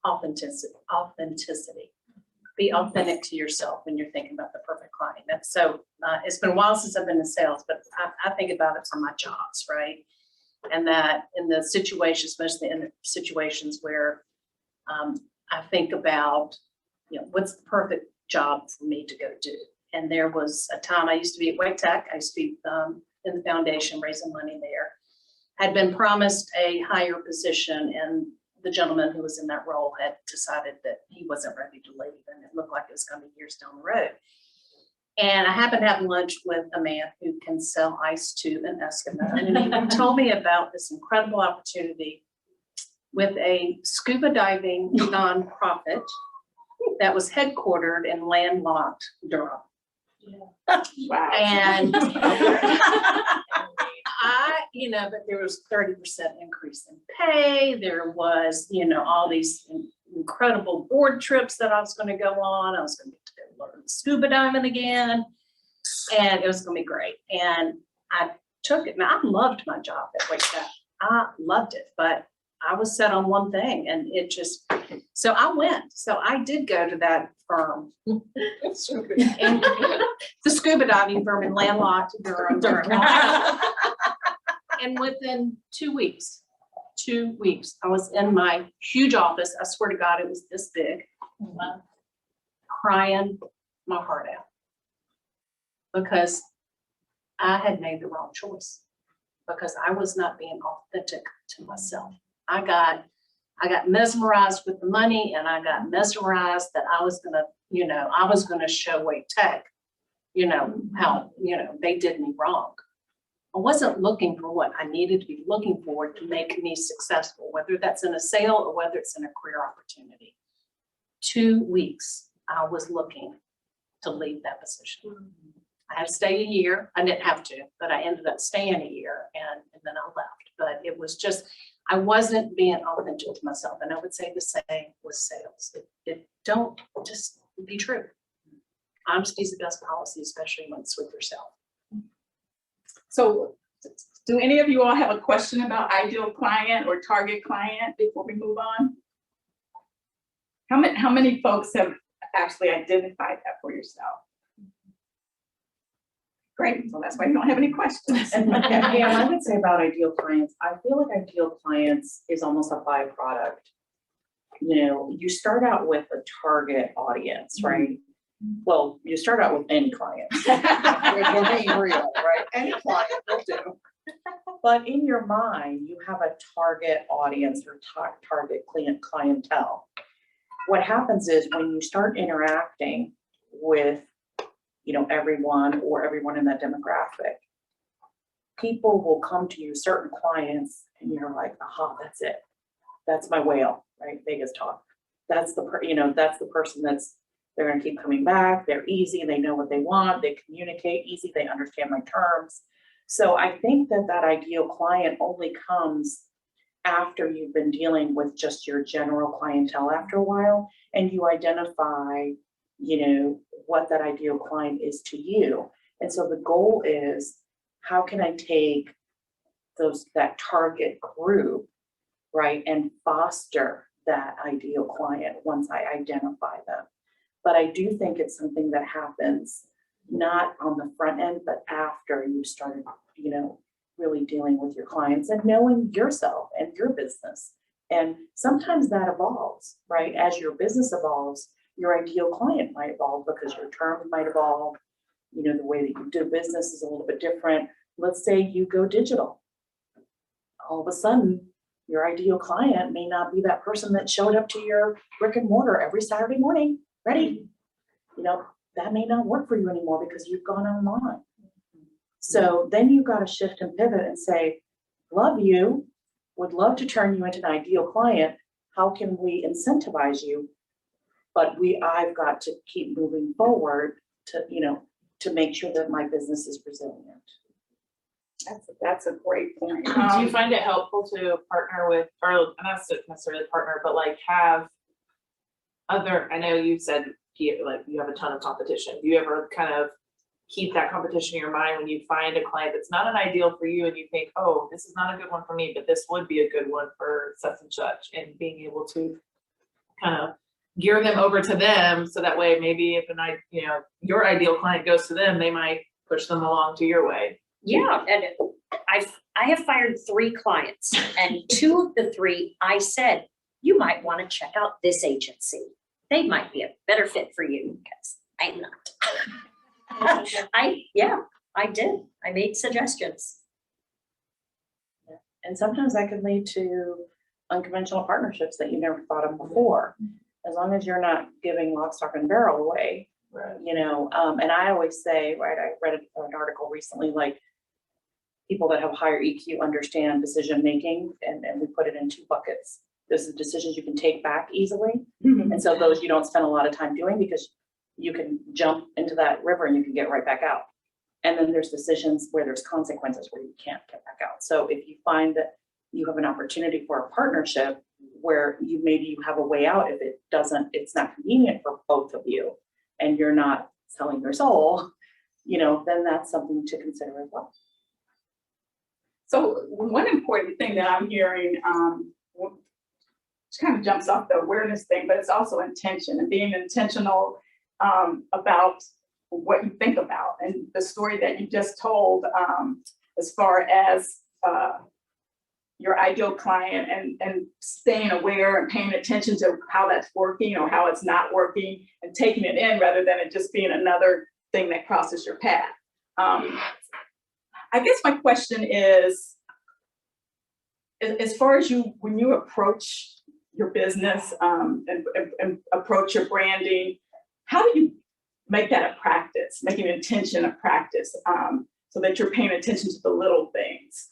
authenticity. Be authentic to yourself when you're thinking about the perfect client. That's so, it's been a while since I've been in sales, but I think about it for my jobs, right? And that in the situation, especially in the situations where I think about, what's the perfect job for me to go do? And there was a time I used to be at Wake Tech. I used to be in the foundation raising money there. Had been promised a higher position, and the gentleman who was in that role had decided that he wasn't ready to leave, and it looked like it was going to be years down the road. And I happened to have lunch with a man who can sell ice to an Eskimo, and he told me about this incredible opportunity with a scuba diving nonprofit that was headquartered in landlocked Durham. Wow. And but there was 30% increase in pay. There was, all these incredible board trips that I was going to go on. I was going to get to go learn scuba diving again, and it was going to be great. And I took it. Now, I loved my job at Wake Tech. I loved it, but I was set on one thing, and so I went. So I did go to that firm, and the scuba diving firm in landlocked Durham. And within 2 weeks, I was in my huge office. I swear to God, it was this big, crying my heart out because I had made the wrong choice, because I was not being authentic to myself. I got mesmerized with the money, and I got mesmerized that I was gonna show Wake Tech, how, they did me wrong. I wasn't looking for what I needed to be looking for to make me successful, whether that's in a sale or whether it's in a career opportunity. 2 weeks, I was looking to leave that position. I had to stay a year. I didn't have to, but I ended up staying a year, and then I left. But it was just, I wasn't being authentic to myself. And I would say the same with sales. It don't just be true. Honesty is the best policy, especially when it's with yourself. So do any of you all have a question about ideal client or target client before we move on? How many folks have actually identified that for yourself? Great, so that's why you don't have any questions. And I would say about ideal clients, I feel like ideal clients is almost a byproduct. You start out with a target audience, right? Well, you start out with any client. We're being real, right? Any client will do. But in your mind, you have a target audience or target clientele. What happens is when you start interacting with, everyone in that demographic, people will come to you, certain clients, and you're like, aha, that's it. That's my whale, right? Vegas talk. That's the person they're going to keep coming back. They're easy. They know what they want. They communicate easy. They understand my terms. So I think that ideal client only comes after you've been dealing with just your general clientele after a while, and you identify, what that ideal client is to you. And so the goal is, how can I take that target group, right, and foster that ideal client once I identify them. But I do think it's something that happens not on the front end, but after you started, really dealing with your clients and knowing yourself and your business. And sometimes that evolves, right? As your business evolves, your ideal client might evolve because your terms might evolve. The way that you do business is a little bit different. Let's say you go digital. All of a sudden, your ideal client may not be that person that showed up to your brick and mortar every Saturday morning, ready. That may not work for you anymore because you've gone online. So then you've got to shift and pivot and say, love you, would love to turn you into an ideal client. How can we incentivize you? But I've got to keep moving forward to make sure that my business is resilient. That's a great point. Do you find it helpful to partner with, or not necessarily partner, but have other, I know you said you have a ton of competition. Do you ever kind of keep that competition in your mind when you find a client that's not an ideal for you and you think, oh, this is not a good one for me, but this would be a good one for such and such, and being able to kind of gear them over to them, so that way maybe if your ideal client goes to them, they might push them along to your way. Yeah, and I have fired 3 clients, and 2 of the 3 I said, you might want to check out this agency. They might be a better fit for you because I'm not. I did. I made suggestions. And sometimes that can lead to unconventional partnerships that you never thought of before. As long as you're not giving lock, stock, and barrel away, Right. you know, and I always say, right, I read an article recently, like people that have higher EQ understand decision making, and we put it in 2 buckets. There's the decisions you can take back easily. And so those you don't spend a lot of time doing because you can jump into that river and you can get right back out. And then there's decisions where there's consequences where you can't get back out. So if you find that you have an opportunity for a partnership where you have a way out, if it's not convenient for both of you and you're not selling your soul, you know, then that's something to consider as well. So one important thing that I'm hearing, which kind of jumps off the awareness thing, but it's also intention and being intentional about what you think about. And the story that you just told, as far as your ideal client and staying aware and paying attention to how that's working or how it's not working and taking it in rather than it just being another thing that crosses your path. I guess my question is, as far as when you approach your business and approach your branding, how do you make that a practice, make an intention a practice, so that you're paying attention to the little things?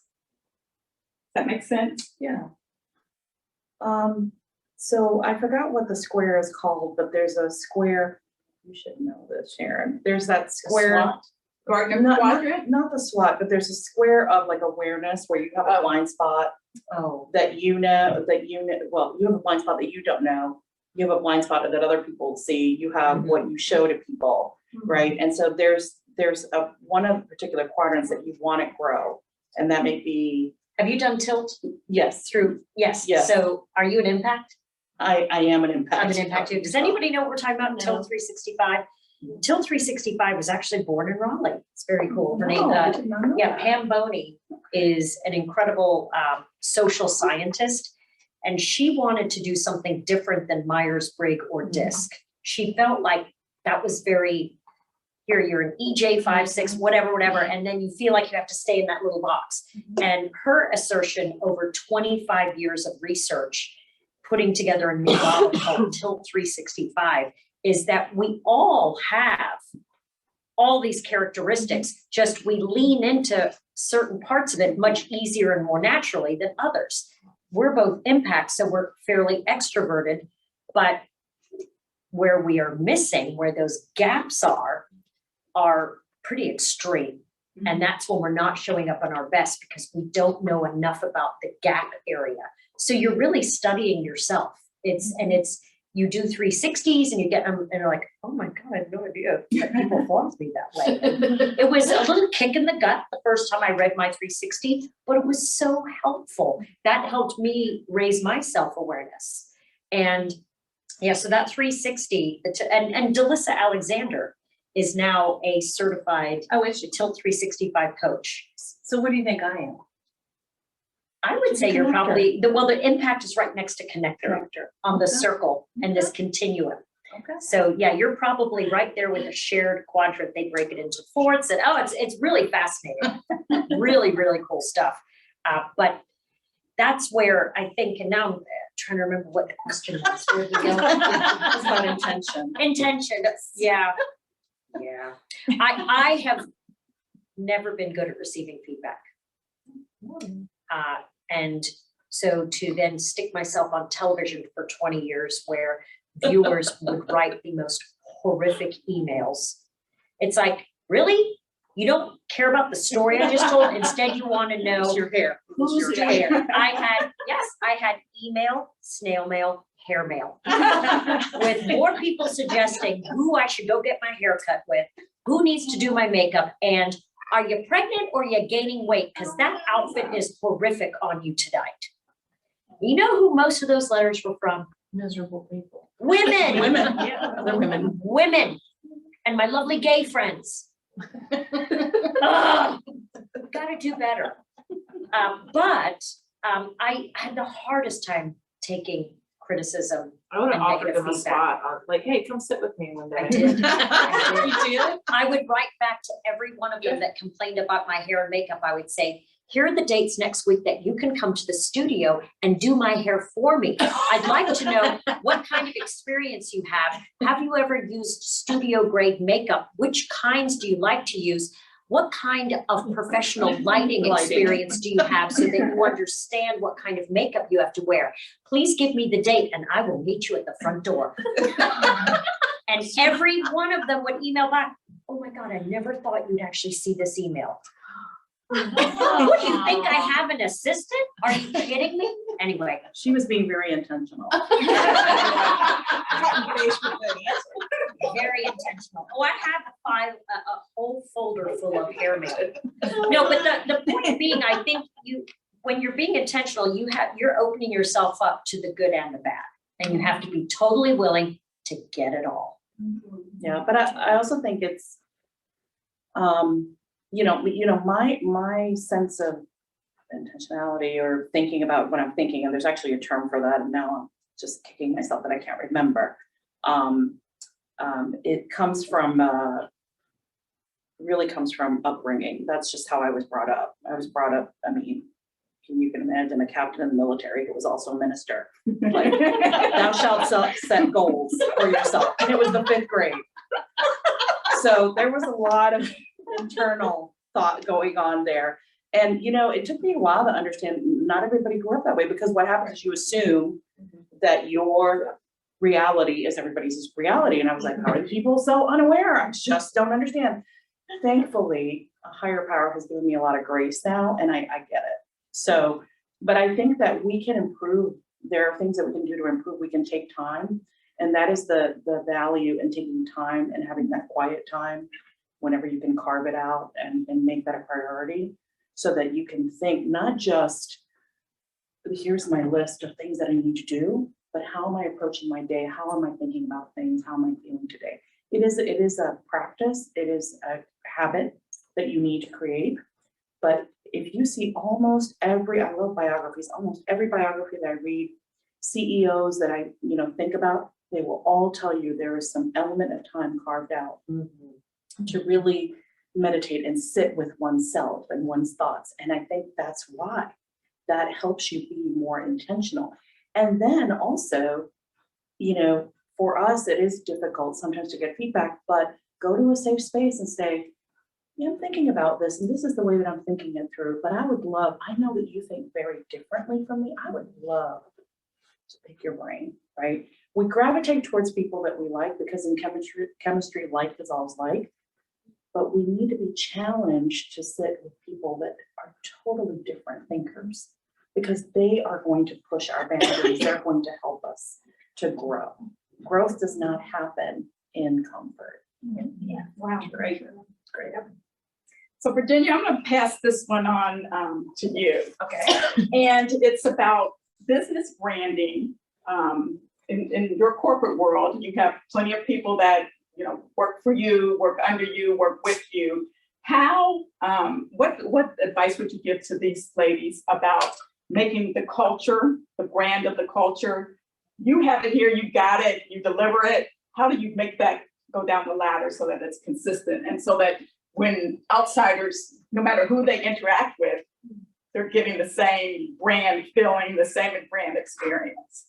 That makes sense? Yeah. So I forgot what the square is called, but there's a square, you should know this, Sharon. There's that square. Gartner Not quadrant? the SWOT, but there's a square of like awareness where you have a blind spot that you know, well, you have a blind spot that you don't know. You have a blind spot that other people see. You have what you show to people, right? And so there's one of the particular quadrants that you want to grow, and that may be. Have you done Tilt Yes, Yes. Yes. So are you an impact? I am an impact. I'm an impact too. Does anybody know what we're talking about in Tilt 365? Tilt 365 was actually born in Raleigh. It's very cool. Her name, Pam Boney is an incredible social scientist, and she wanted to do something different than Myers-Briggs or DISC. She felt like that was very, here you're an EJ 5-6, whatever, and then you feel like you have to stay in that little box. And her assertion over 25 years of research, putting together a new model called Tilt 365, is that we all have all these characteristics, just we lean into certain parts of it much easier and more naturally than others. We're both impacts, so we're fairly extroverted, but where we are missing, where those gaps are pretty extreme. And that's when we're not showing up on our best because we don't know enough about the gap area. So you're really studying yourself. You do 360s and you get them and you're like, oh my God, I have no idea that people thought of me that way. And it was a little kick in the gut the first time I read my 360, but it was so helpful. That helped me raise my self-awareness. And yeah, so that 360, and Delissa Alexander is now a certified Tilt 365 coach. So what do you think I am? I would say you're probably, the impact is right next to connector on the circle and this continuum. Okay. So yeah, you're probably right there with a shared quadrant. They break it into 4. It's really fascinating. Really, really cool stuff. But that's where I think, and now I'm trying to remember what the question was. Where did we go? It's about intention. Intention, yeah. Yeah. I have never been good at receiving feedback. And so to then stick myself on television for 20 years where viewers would write the most horrific emails. It's like, really? You don't care about the story I just told? Instead, you want to know Your hair. who's hair. I had email, snail mail, hair mail with more people suggesting who I should go get my hair cut with, who needs to do my makeup, and are you pregnant or are you gaining weight? Because that outfit is horrific on you tonight. You know who most of those letters were from? Miserable people. Women. Women, yeah, other women. Women. And my lovely gay friends. Gotta do better. But I had the hardest time taking criticism. I would have And offered negative them a feedback. spot on, like, hey, come sit with me one day. I did. You did? I would write back to every one of them that complained about my hair and makeup. I would say, here are the dates next week that you can come to the studio and do my hair for me. I'd like to know what kind of experience you have. Have you ever used studio grade makeup? Which kinds do you like to use? What kind of professional lighting experience do you have so that you understand what kind of makeup you have to wear? Please give me the date and I will meet you at the front door. And every one of them would email back, oh my God, I never thought you'd actually see this email. What, you think I have an assistant? Are you kidding me? Anyway. She was being very intentional. Very intentional. Oh, I have a whole folder full of hair makeup. No, but the point being, I think when you're being intentional, you're opening yourself up to the good and the bad. And you have to be totally willing to get it all. Yeah, but I also think it's, my sense of intentionality or thinking about what I'm thinking, and there's actually a term for that, and now I'm just kicking myself that I can't remember. It comes from, really comes from upbringing. That's just how I was brought up. I was brought up, I mean, you can imagine a captain in the military who was also a minister. Like, thou shalt set goals for yourself. And it was the 5th grade. So there was a lot of internal thought going on there. And, it took me a while to understand not everybody grew up that way, because what happens is you assume that your reality is everybody's reality. And I was like, how are these people so unaware? I just don't understand. Thankfully, a higher power has given me a lot of grace now, and I get it. So, but I think that we can improve. There are things that we can do to improve. We can take time. And that is the value in taking time and having that quiet time whenever you can carve it out and make that a priority, so that you can think not just, here's my list of things that I need to do, but how am I approaching my day? How am I thinking about things? How am I feeling today? It is a practice. It is a habit that you need to create. But if you see almost every, I love biographies, almost every biography that I read, CEOs that I, think about, they will all tell you there is some element of time carved out to really meditate and sit with oneself and one's thoughts. And I think that's why that helps you be more intentional. And then also, for us, it is difficult sometimes to get feedback, but go to a safe space and say, I'm thinking about this, and this is the way that I'm thinking it through, but I know that you think very differently from me. I would love to pick your brain, right? We gravitate towards people that we like, because in chemistry, like is always like, but we need to be challenged to sit with people that are totally different thinkers, because they are going to push our boundaries. They're going to help us to grow. Growth does not happen in comfort. Yeah, wow. Great. So Virginia, I'm going to pass this one on to you. Okay. And it's about business branding. In your corporate world, you have plenty of people that work for you, work under you, work with you. How? What advice would you give to these ladies about making the culture, the brand of the culture? You have it here, you got it, you deliver it. How do you make that go down the ladder so that it's consistent, and so that when outsiders, no matter who they interact with, they're getting the same brand feeling, the same brand experience?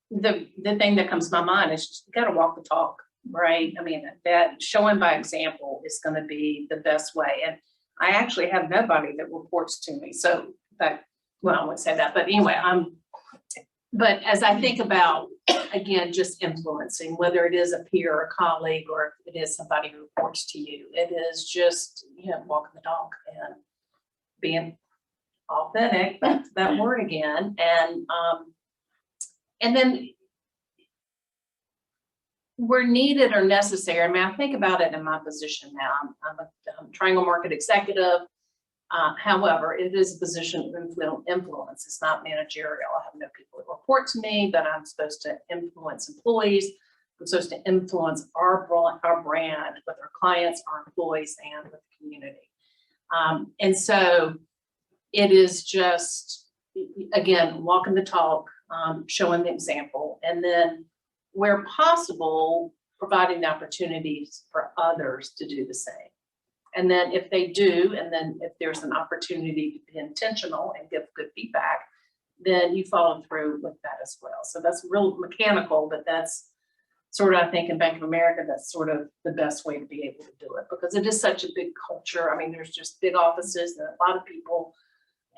The thing that comes to my mind is just, you gotta walk the talk, right? I mean, that showing by example is gonna be the best way. And I actually have nobody that reports to me. So that, well, I wouldn't say that, but anyway, but as I think about, again, just influencing, whether it is a peer or a colleague, or if it is somebody who reports to you, it is just, walking the talk and being authentic, that's that word again. And then we're needed or necessary. I mean, I think about it in my position now. I'm a Triangle Market Executive. However, it is a position of influence. It's not managerial. I have no people that report to me, but I'm supposed to influence employees. I'm supposed to influence our brand with our clients, our employees, and with the community. And so it is just, again, walking the talk, showing the example, and then where possible, providing the opportunities for others to do the same. And then if they do, and then if there's an opportunity to be intentional and give good feedback, then you follow through with that as well. So that's real mechanical, but that's sort of, I think in Bank of America, that's sort of the best way to be able to do it, because it is such a big culture. I mean, there's just big offices and a lot of people,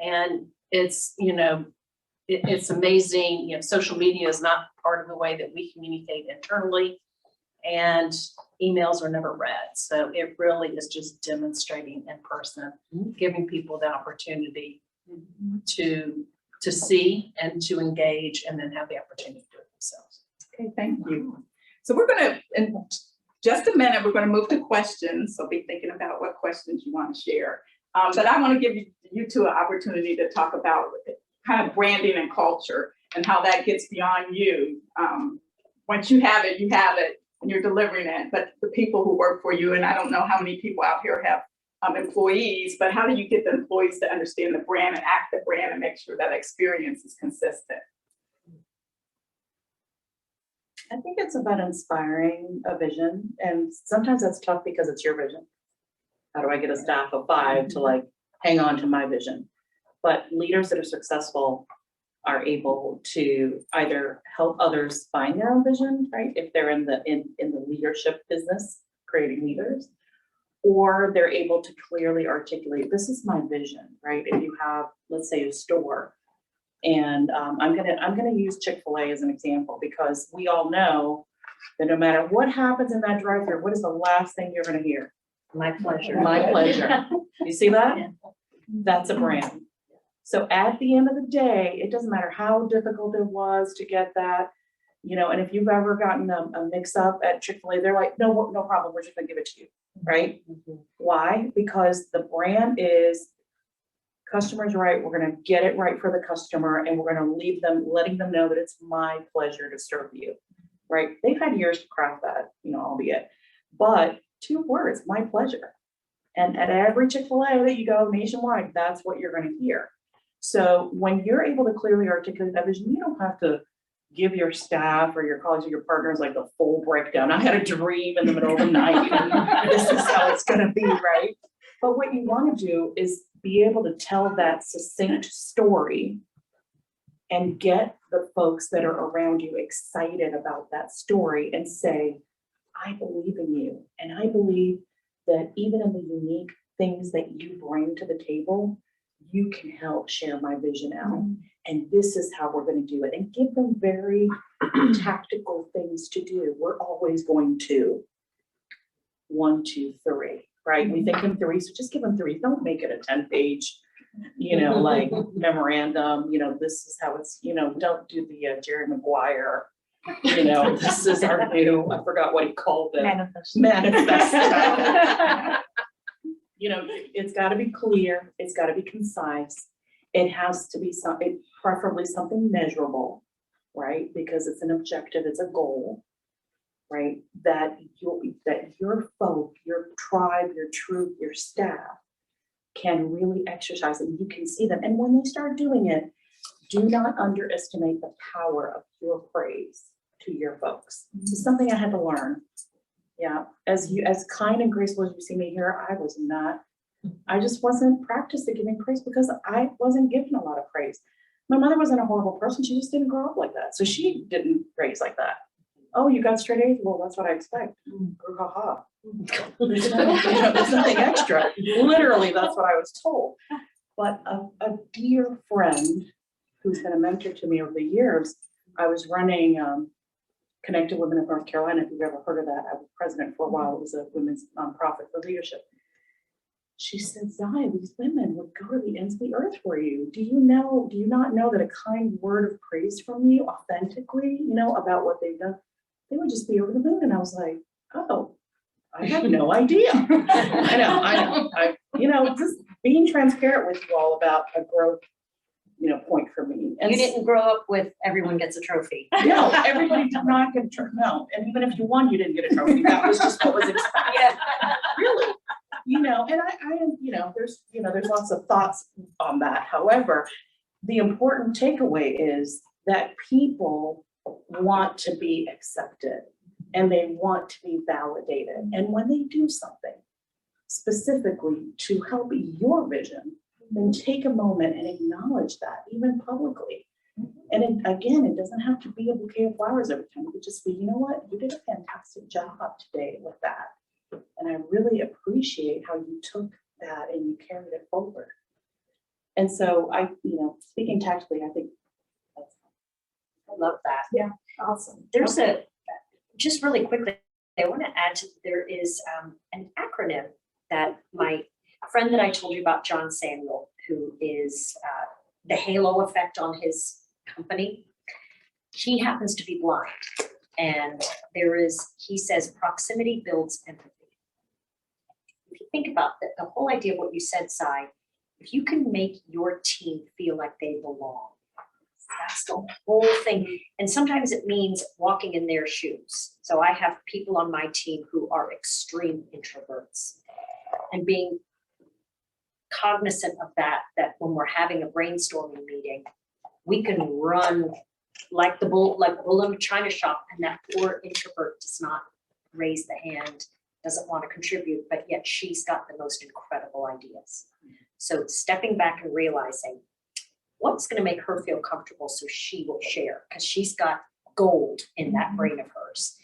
and it's, you know, it's amazing. You know, social media is not part of the way that we communicate internally, and emails are never read. So it really is just demonstrating in person, giving people the opportunity to see and to engage, and then have the opportunity to do it themselves. Okay, thank you. So we're gonna, in just a minute, we're gonna move to questions. So be thinking about what questions you want to share. But I want to give you two an opportunity to talk about kind of branding and culture and how that gets beyond you. Once you have it, and you're delivering it. But the people who work for you, and I don't know how many people out here have employees, but how do you get the employees to understand the brand and act the brand and make sure that experience is consistent? I think it's about inspiring a vision, and sometimes that's tough because it's your vision. How do I get a staff of 5 to like hang on to my vision? But leaders that are successful are able to either help others find their own vision, right? If they're in the leadership business, creating leaders, or they're able to clearly articulate, this is my vision, right? If you have, let's say, a store, and I'm gonna use Chick-fil-A as an example, because we all know that no matter what happens in that drive-thru, what is the last thing you're gonna hear? My pleasure. My pleasure. You see that? That's a brand. So at the end of the day, it doesn't matter how difficult it was to get that, you know, and if you've ever gotten a mix up at Chick-fil-A, they're like, no problem, we're just gonna give it to you, right? Why? Because the brand is customer's right, we're gonna get it right for the customer, and we're gonna leave them, letting them know that it's my pleasure to serve you, right? They've had years to craft that, you know, albeit, but 2 words, my pleasure. And at every Chick-fil-A that you go nationwide, that's what you're gonna hear. So when you're able to clearly articulate that vision, you don't have to give your staff or your colleagues or your partners like the full breakdown. I had a dream in the middle of the night, and this is how it's gonna be, right? But what you wanna do is be able to tell that succinct story and get the folks that are around you excited about that story and say, I believe in you. And I believe that even in the unique things that you bring to the table, you can help share my vision out. And this is how we're going to do it. And give them very tactical things to do. We're always going to 1, 2, 3, right? We think in 3, so just give them 3. Don't make it a 10-page, you know, like memorandum, you know, this is how it's, you know, don't do the Jerry Maguire, you know, this is our new, I forgot what he called it. Manifesto. You know, it's got to be clear. It's got to be concise. It has to be something, preferably something measurable, right? Because it's an objective, it's a goal, right? That your folk, your tribe, your troop, your staff can really exercise, and you can see them. And when they start doing it, do not underestimate the power of your praise to your folks. It's something I had to learn. Yeah, as kind and graceful as you see me here, I just wasn't practiced at giving praise because I wasn't given a lot of praise. My mother wasn't a horrible person. She just didn't grow up like that. So she didn't praise like that. Oh, you got straight A's? Well, that's what I expect. Ha. There's nothing extra. Literally, that's what I was told. But a dear friend who's been a mentor to me over the years, I was running Connected Women of North Carolina, if you've ever heard of that. I was president for a while. It was a women's nonprofit for leadership. She said, Zaya, these women would go to the ends of the earth for you. Do you not know that a kind word of praise from you authentically, you know, about what they've done, they would just be over the moon. And I was like, oh, I had no idea. I know, just being transparent with you all about a growth, you know, point for me. And You didn't grow up with everyone gets a trophy. no, everybody did not get a trophy. No, and even if you won, you didn't get a trophy. That was just what was expected. Really, you know. And I am, there's lots of thoughts on that. However, the important takeaway is that people want to be accepted and they want to be validated. And when they do something specifically to help your vision, then take a moment and acknowledge that, even publicly. And it doesn't have to be a bouquet of flowers every time. It could just be, you know what, you did a fantastic job today with that. And I really appreciate how you took that and you carried it forward. And so speaking tactically, I think that's. I love that. Yeah, awesome. There's just really quickly, I want to add to, there is an acronym that my friend that I told you about, John Samuel, who is the halo effect on his company. He happens to be blind. And he says, proximity builds empathy. If you think about the whole idea of what you said, Sai, if you can make your team feel like they belong, that's the whole thing. And sometimes it means walking in their shoes. So I have people on my team who are extreme introverts, and being cognizant of that when we're having a brainstorming meeting, we can run like bull in a china shop, and that poor introvert does not raise the hand, doesn't want to contribute, but yet she's got the most incredible ideas. So stepping back and realizing what's going to make her feel comfortable so she will share, because she's got gold in that brain of hers.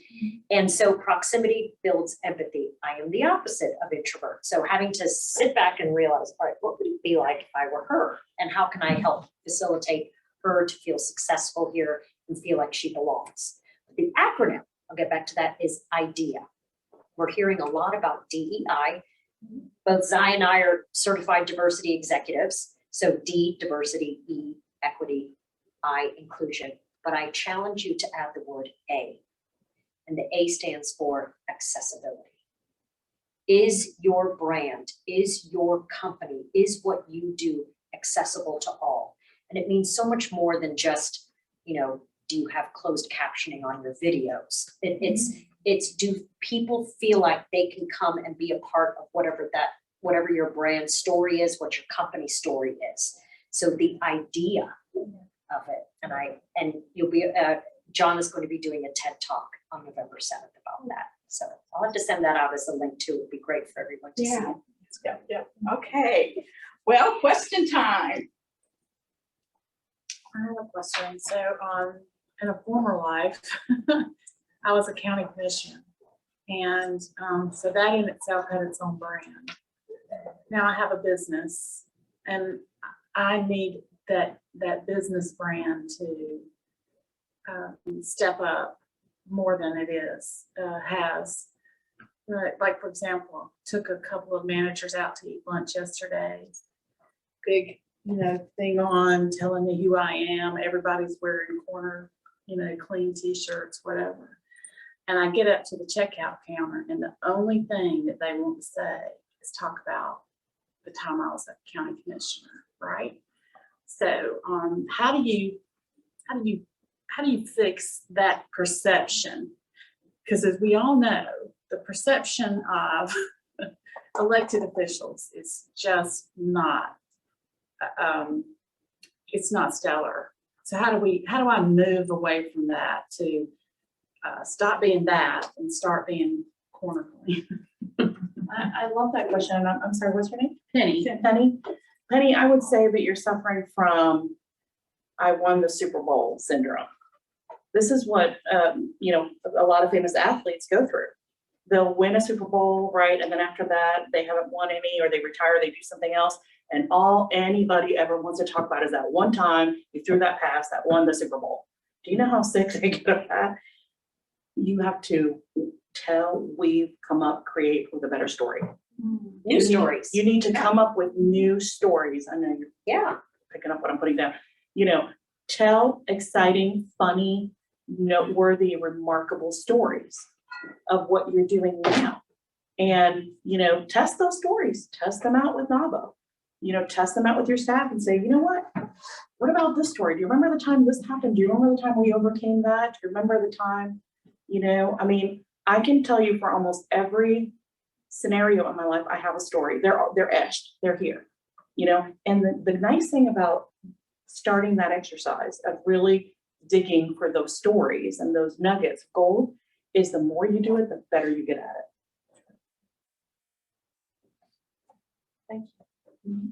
And so proximity builds empathy. I am the opposite of introvert. So having to sit back and realize, all right, what would it be like if I were her? And how can I help facilitate her to feel successful here and feel like she belongs? The acronym, I'll get back to that, is IDEA. We're hearing a lot about DEI. Both Zai and I are certified diversity executives. So D, diversity, E, equity, I, inclusion. But I challenge you to add the word A. And the A stands for accessibility. Is your brand, is your company, is what you do accessible to all? And it means so much more than just, do you have closed captioning on your videos? It's do people feel like they can come and be a part of whatever your brand story is, what your company story is. So the idea of it, and you'll be, John is going to be doing a TED Talk on November 7th about that. So I'll have to send that out as a link too. It'd be great for everyone to see. Yeah. Okay. Well, question time. I have a question. So, in a former life, I was a county commissioner, and so that in itself had its own brand. Now I have a business, and I need that business brand to step up more than it has. Like, for example, took a couple of managers out to eat lunch yesterday. Big, thing on telling me who I am. Everybody's wearing corner, clean t-shirts, whatever. And I get up to the checkout counter, and the only thing that they want to say is talk about the time I was a county commissioner, right? So how do you fix that perception? Because as we all know, the perception of elected officials is just not, it's not stellar. So how do I move away from that to stop being that and start being corner clean? I love that question. I'm sorry, what's your name? Penny. Penny, I would say that you're suffering from I won the Super Bowl syndrome. This is what, a lot of famous athletes go through. They'll win a Super Bowl, right? And then after that, they haven't won any, or they retire, they do something else. And all anybody ever wants to talk about is that one time you threw that pass that won the Super Bowl. Do you know how sick they get of that? You have to create with a better story. New stories. You need to come up with new stories. I know you're picking up what I'm putting down. Tell exciting, funny, noteworthy, remarkable stories of what you're doing now. And, test those stories, test them out with Navo, test them out with your staff and say, what about this story? Do you remember the time this happened? Do you remember the time we overcame that? Do you remember the time, I can tell you for almost every scenario in my life, I have a story. They're etched, they're here, and the nice thing about starting that exercise of really digging for those stories and those nuggets of gold is the more you do it, the better you get at it. Thank you.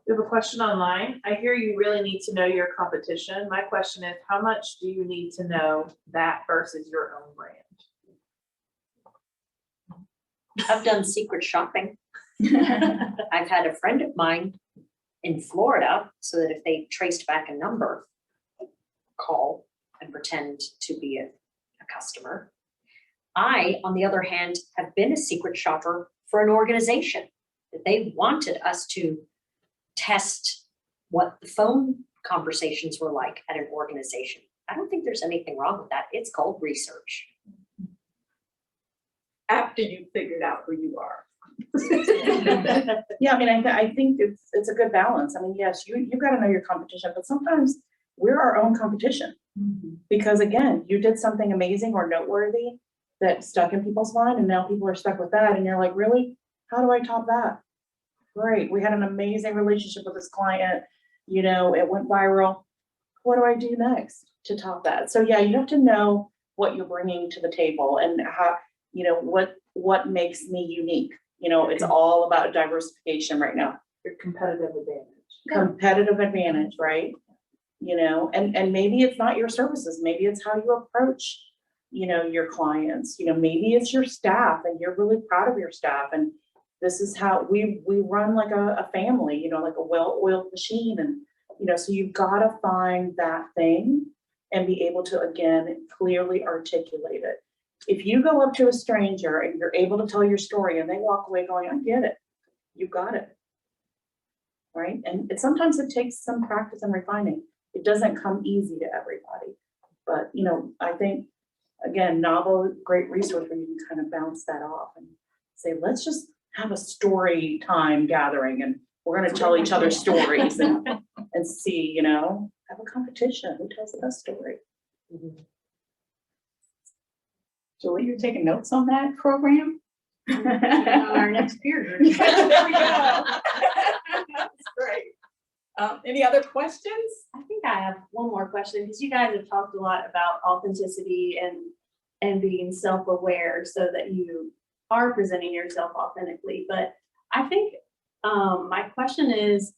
We have a question online. I hear you really need to know your competition. My question is, how much do you need to know that versus your own brand? I've done secret shopping. I've had a friend of mine in Florida, so that if they traced back a number, call and pretend to be a customer. I, on the other hand, have been a secret shopper for an organization that they wanted us to test what the phone conversations were like at an organization. I don't think there's anything wrong with that. It's called research. After you figured out who you are. Yeah, I mean, I think it's a good balance. I mean, yes, you got to know your competition, but sometimes we're our own competition. Because again, you did something amazing or noteworthy that stuck in people's mind, and now people are stuck with that, and you're like, really? How do I top that? Great, we had an amazing relationship with this client, you know, it went viral. What do I do next to top that? So yeah, you have to know what you're bringing to the table and how, you know, what makes me unique. You know, it's all about diversification right now. Your competitive advantage. Competitive advantage, right? You know, and maybe it's not your services, maybe it's how you approach, you know, your clients. You know, maybe it's your staff and you're really proud of your staff, and this is how we run like a family, you know, like a well-oiled machine. And you know, so you've got to find that thing and be able to, again, clearly articulate it. If you go up to a stranger and you're able to tell your story and they walk away going, I get it, you got it, right? And sometimes it takes some practice and refining. It doesn't come easy to everybody, but you know, I think, again, novel, great resource where you can kind of bounce that off and say, let's just have a story time gathering and we're going to tell each other stories and see, you know, have a competition. Who tells the best story? Julie, you're taking notes on that program? Our next peer group. There we go. That's great. Any other questions? I think I have one more question, because you guys have talked a lot about authenticity and being self-aware so that you are presenting yourself authentically. But I think my question is,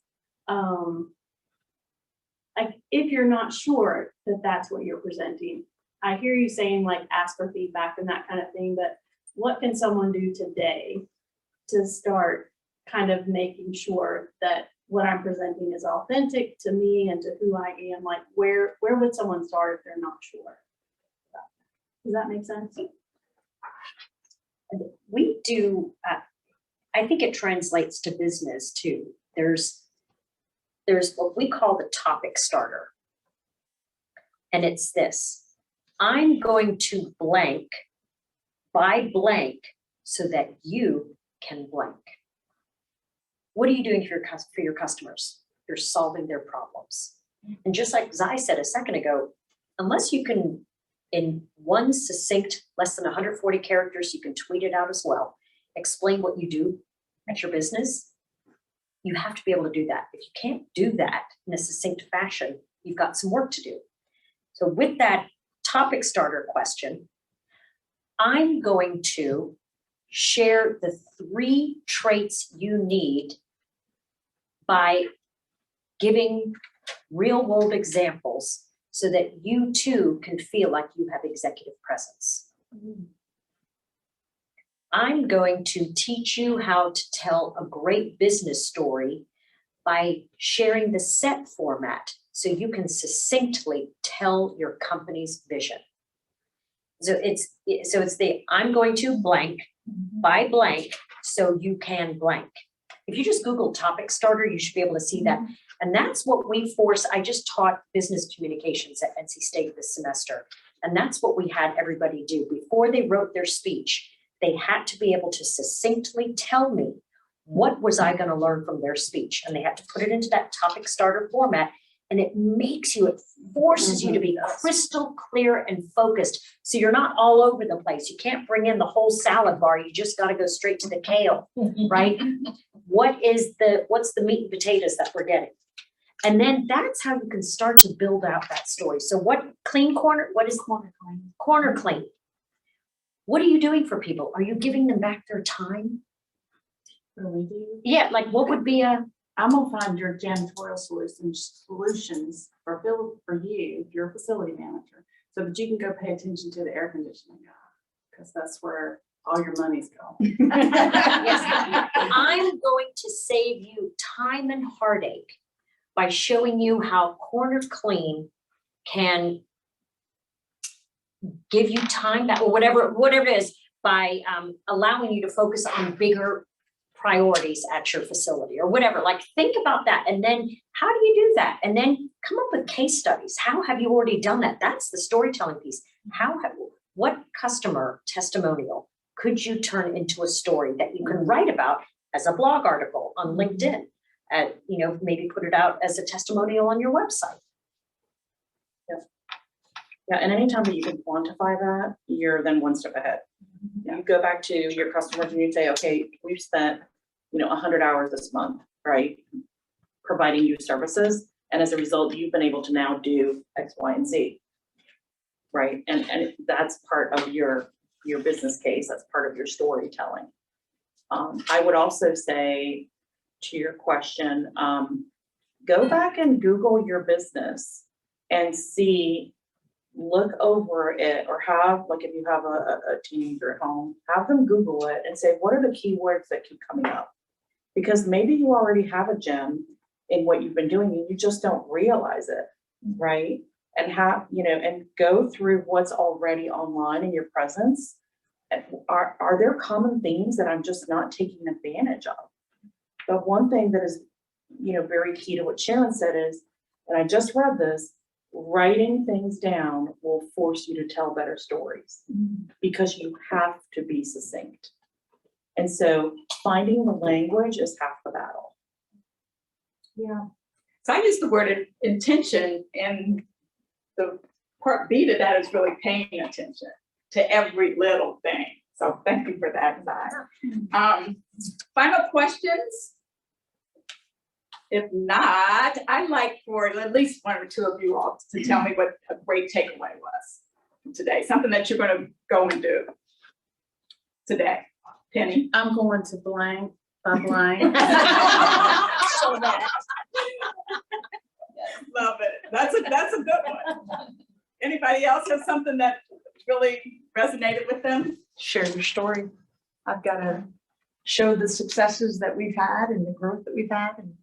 like, if you're not sure that that's what you're presenting, I hear you saying like ask for feedback and that kind of thing, but what can someone do today to start kind of making sure that what I'm presenting is authentic to me and to who I am? Like, where would someone start if they're not sure? Does that make sense? We do, I think it translates to business too. There's what we call the topic starter. And it's this: I'm going to blank by blank so that you can blank. What are you doing for your customers? You're solving their problems. And just like I said a second ago, unless you can, in one succinct, less than 140 characters, you can tweet it out as well, explain what you do at your business, you have to be able to do that. If you can't do that in a succinct fashion, you've got some work to do. So with that topic starter question, I'm going to share the 3 traits you need by giving real world examples so that you too can feel like you have executive presence. I'm going to teach you how to tell a great business story by sharing the set format so you can succinctly tell your company's vision. So it's the I'm going to blank by blank so you can blank. If you just Google topic starter, you should be able to see that. And that's what we force. I just taught business communications at NC State this semester. And that's what we had everybody do. Before they wrote their speech, they had to be able to succinctly tell me what was I going to learn from their speech. And they had to put it into that topic starter format. And it forces you to be crystal clear and focused. So you're not all over the place. You can't bring in the whole salad bar. You just got to go straight to the kale, right? What's the meat and potatoes that we're getting? And then that's how you can start to build out that story. So what clean corner, what is Corner clean. corner clean? What are you doing for people? Are you giving them back their time? Really do. Yeah, like what would be a, I'm gonna find your janitorial solutions for you, if you're a facility manager, so that you can go pay attention to the air conditioning guy, because that's where all your money's going. yes, I'm going to save you time and heartache by showing you how corner clean can give you time that, or whatever it is, by allowing you to focus on bigger priorities at your facility or whatever. Like, think about that. And then how do you do that? And then come up with case studies. How have you already done that? That's the storytelling piece. What customer testimonial could you turn into a story that you can write about as a blog article on LinkedIn? Maybe put it out as a testimonial on your website. Yeah, and anytime that you can quantify that, you're then one step ahead. You go back to your customers and you say, okay, we've spent, 100 hours this month, right? Providing you services. And as a result, you've been able to now do X, Y, and Z. Right. And that's part of your business case. That's part of your storytelling. I would also say, to your question, go back and Google your business and look over it, or if you have a teenager at home, have them Google it and say, what are the keywords that keep coming up? Because maybe you already have a gem in what you've been doing and you just don't realize it, right? And and go through what's already online in your presence. Are there common themes that I'm just not taking advantage of? But one thing that is, very key to what Sharon said is, and I just read this, writing things down will force you to tell better stories because you have to be succinct. And so finding the language is half the battle. Yeah. So I use the word intention, and the part B to that is really paying attention to every little thing. So thank you for that, Zai. Final questions? If not, I'd like for at least one or two of you all to tell me what a great takeaway was from today, something that you're going to go and do today. Penny? I'm going to blank by blank. So that. Love it. That's a good one. Anybody else have something that really resonated with them? Share your story. I've got to show the successes that we've had and the growth that we've had and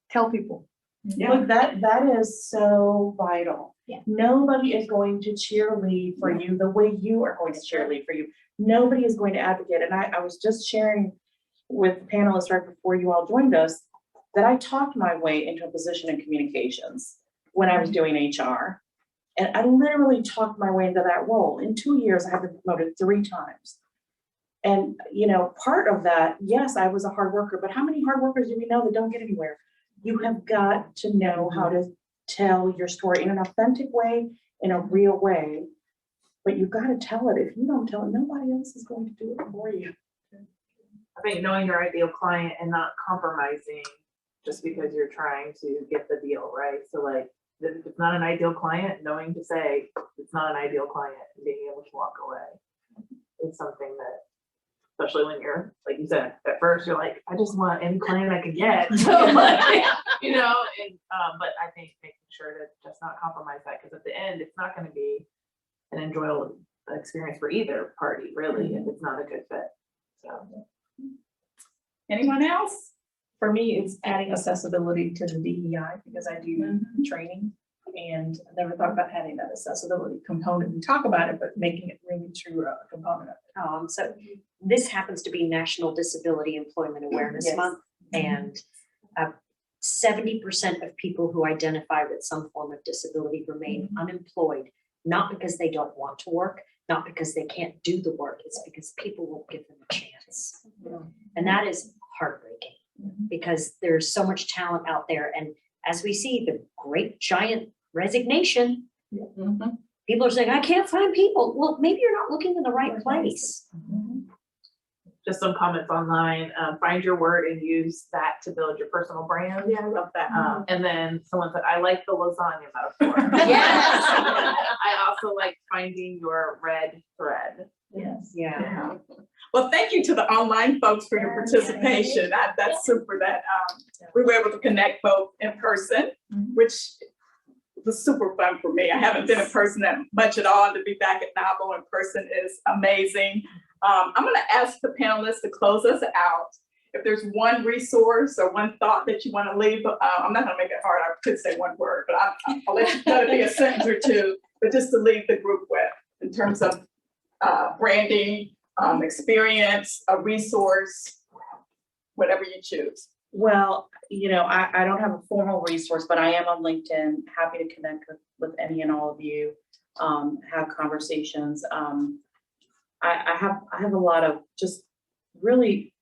tell people. Yeah. Look, that is so vital. Yeah. Nobody is going to cheerlead for you the way you are going to cheerlead for you. Nobody is going to advocate. And I was just sharing with panelists right before you all joined us that I talked my way into a position in communications when I was doing HR. And I literally talked my way into that role. In 2 years, I have been promoted 3 times. And, part of that, yes, I was a hard worker, but how many hard workers do we know that don't get anywhere? You have got to know how to tell your story in an authentic way, in a real way, but you've got to tell it. If you don't tell it, nobody else is going to do it for you. I think knowing your ideal client and not compromising just because you're trying to get the deal, right? So like, if it's not an ideal client, knowing to say it's not an ideal client and being able to walk away is something that, especially when you're, like you said, at first you're like, I just want any client I can get. So like, but I think making sure to just not compromise that, because at the end, it's not going to be an enjoyable experience for either party, really, if it's not a good fit. So. Anyone else? For me, it's adding accessibility to the DEI, because I do training, and I never thought about having that accessibility component. We talk about it, but making it really true a component of it. So this happens to be National Disability Employment Awareness Yes. Month, and 70% of people who identify with some form of disability remain unemployed, not because they don't want to work, not because they can't do the work, it's because people won't give them a chance. And that is heartbreaking, because there's so much talent out there. And as we see the great giant resignation, people are saying, I can't find people. Well, maybe you're not looking in the right place. just some comments online, find your word and use that to build your personal brand. Yeah, I love that. And then someone said, I like the lasagna metaphor. Yes. I also like finding your red thread. Yes. Yeah. Well, thank you to the online folks for your participation. That's super that we were able to connect both in person, which was super fun for me. I haven't been in person that much at all, and to be back at Novel in person is amazing. I'm gonna ask the panelists to close us out. If there's one resource or one thought that you wanna leave, I'm not gonna make it hard. I could say one word, but I'll let you let it be a sentence or two, but just to leave the group with in terms of branding, experience, a resource, whatever you choose. Well, you know, I don't have a formal resource, but I am on LinkedIn, happy to connect with any and all of you, have conversations. I have a lot of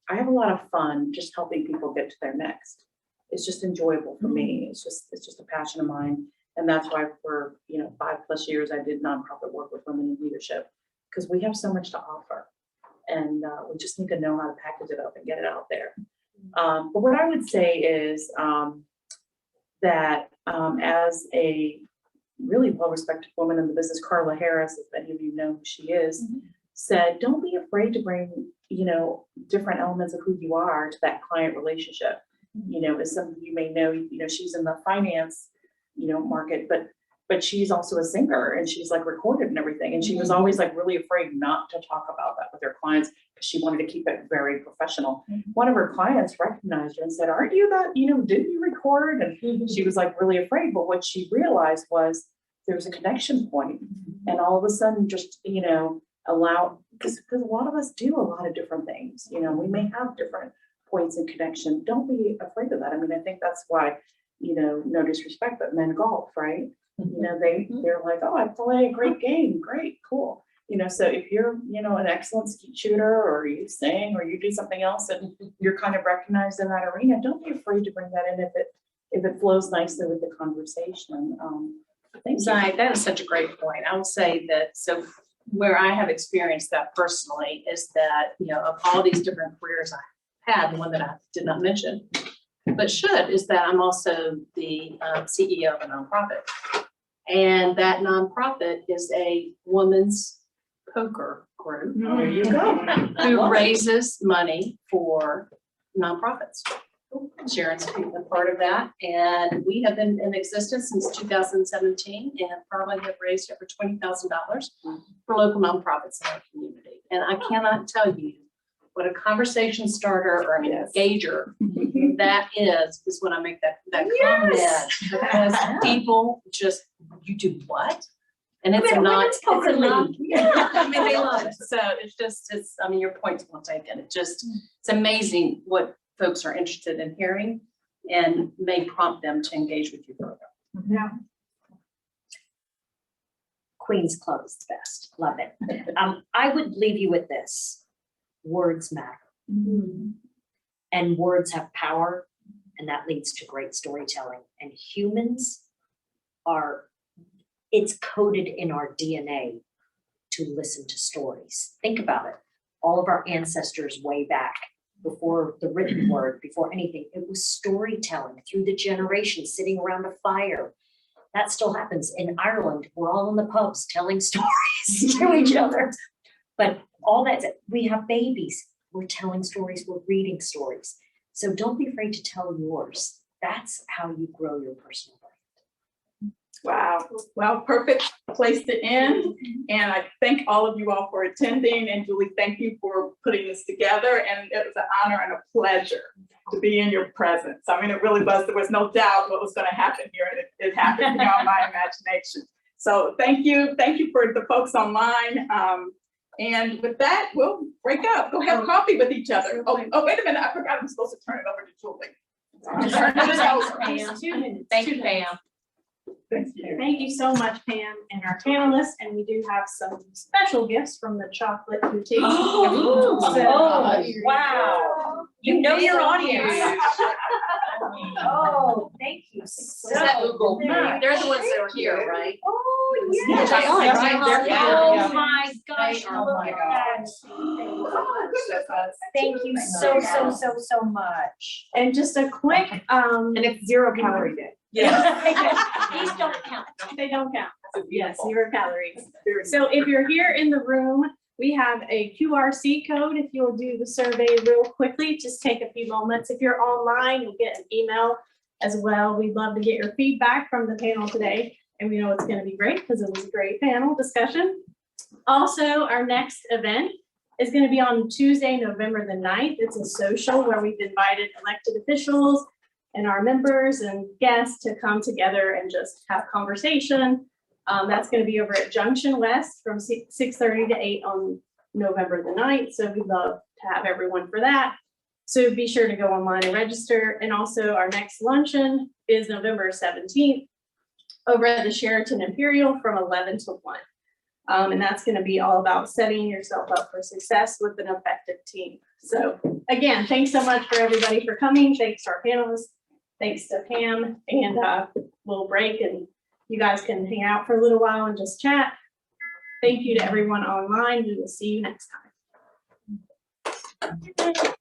I have a lot of fun just helping people get to their next. It's just enjoyable for me. It's just a passion of mine. And that's why for, 5+ years, I did nonprofit work with women in leadership, because we have so much to offer. And we just need to know how to package it up and get it out there. But what I would say is that as a really well-respected woman in the business, Carla Harris, as many of you know who she is, said, don't be afraid to bring, different elements of who you are to that client relationship. As some of you may know, she's in the finance, market, but she's also a singer and she's like recorded and everything. And she was always like really afraid not to talk about that with her clients because she wanted to keep it very professional. One of her clients recognized her and said, aren't you that, didn't you record? And she was like really afraid. But what she realized was there was a connection point, and all of a sudden just, allow, because a lot of us do a lot of different things. We may have different points in connection. Don't be afraid of that. I mean, I think that's why, no disrespect, but men golf, right? They're like, oh, I play a great game. Great, cool. So if you're, an excellent skeet shooter, or you sing, or you do something else and you're kind of recognized in that arena, don't be afraid to bring that in if it flows nicely with the conversation. Thank you. Zai, that is such a great point. I would say that, so where I have experienced that personally is that, of all these different careers I had, the one that I did not mention, but should, is that I'm also the CEO of a nonprofit. And that nonprofit is a women's poker group. There you go. Who raises money for nonprofits. Sharon's a part of that. And we have been in existence since 2017 and probably have raised over $20,000 for local nonprofits in our community. And I cannot tell you what a conversation starter or an engager that is when I make that comment, because people just, you do what? And it's not, yeah, I mean, they love it. So it's, your point's well taken. It's amazing what folks are interested in hearing and may prompt them to engage with you further. Yeah. Queen's clothes best. Love it. I would leave you with this. Words matter. And words have power, and that leads to great storytelling. And humans it's coded in our DNA to listen to stories. Think about it. All of our ancestors way back, before the written word, before anything, it was storytelling through the generations, sitting around a fire. That still happens in Ireland. We're all in the pubs telling stories to each other. But all that, we have babies. We're telling stories, we're reading stories. So don't be afraid to tell yours. That's how you grow your personal brand. Wow. Well, perfect place to end. And I thank all of you all for attending. And Julie, thank you for putting this together. And it was an honor and a pleasure to be in your presence. I mean, it really was. There was no doubt what was going to happen here. And it happened beyond my imagination. So thank you. Thank you for the folks online. And with that, we'll break up. Go have coffee with each other. Oh, wait a minute. I forgot I'm supposed to turn it over to Julie. Thank you, Pam. Thank you. Thank you so much, Pam, and our panelists, and we do have some special gifts from the chocolate boutique. Oh, wow. You know your audience. Oh, thank you so much. They're the ones that are here, right? Oh, Yes. yes. Yes. Oh, my gosh, look at that. Thank you so much. And just a quick, And it's 0 calorie day. These don't count. they don't count. Yes, 0 calories. So if you're here in the room, we have a QRC code. If you'll do the survey real quickly, just take a few moments. If you're online, you'll get an email as well. We'd love to get your feedback from the panel today. And we know it's going to be great because it was a great panel discussion. Also, our next event is going to be on Tuesday, November the 9th. It's a social where we've invited elected officials and our members and guests to come together and just have conversation. That's going to be over at Junction West from 6:30 to 8 on November the 9th. So we'd love to have everyone for that. So be sure to go online and register. And also our next luncheon is November 17th over at the Sheraton Imperial from 11 to 1. And that's going to be all about setting yourself up for success with an effective team. So again, thanks so much for everybody for coming. Thanks to our panelists. Thanks to Pam, and we'll break and you guys can hang out for a little while and just chat. Thank you to everyone online. We will see you next time.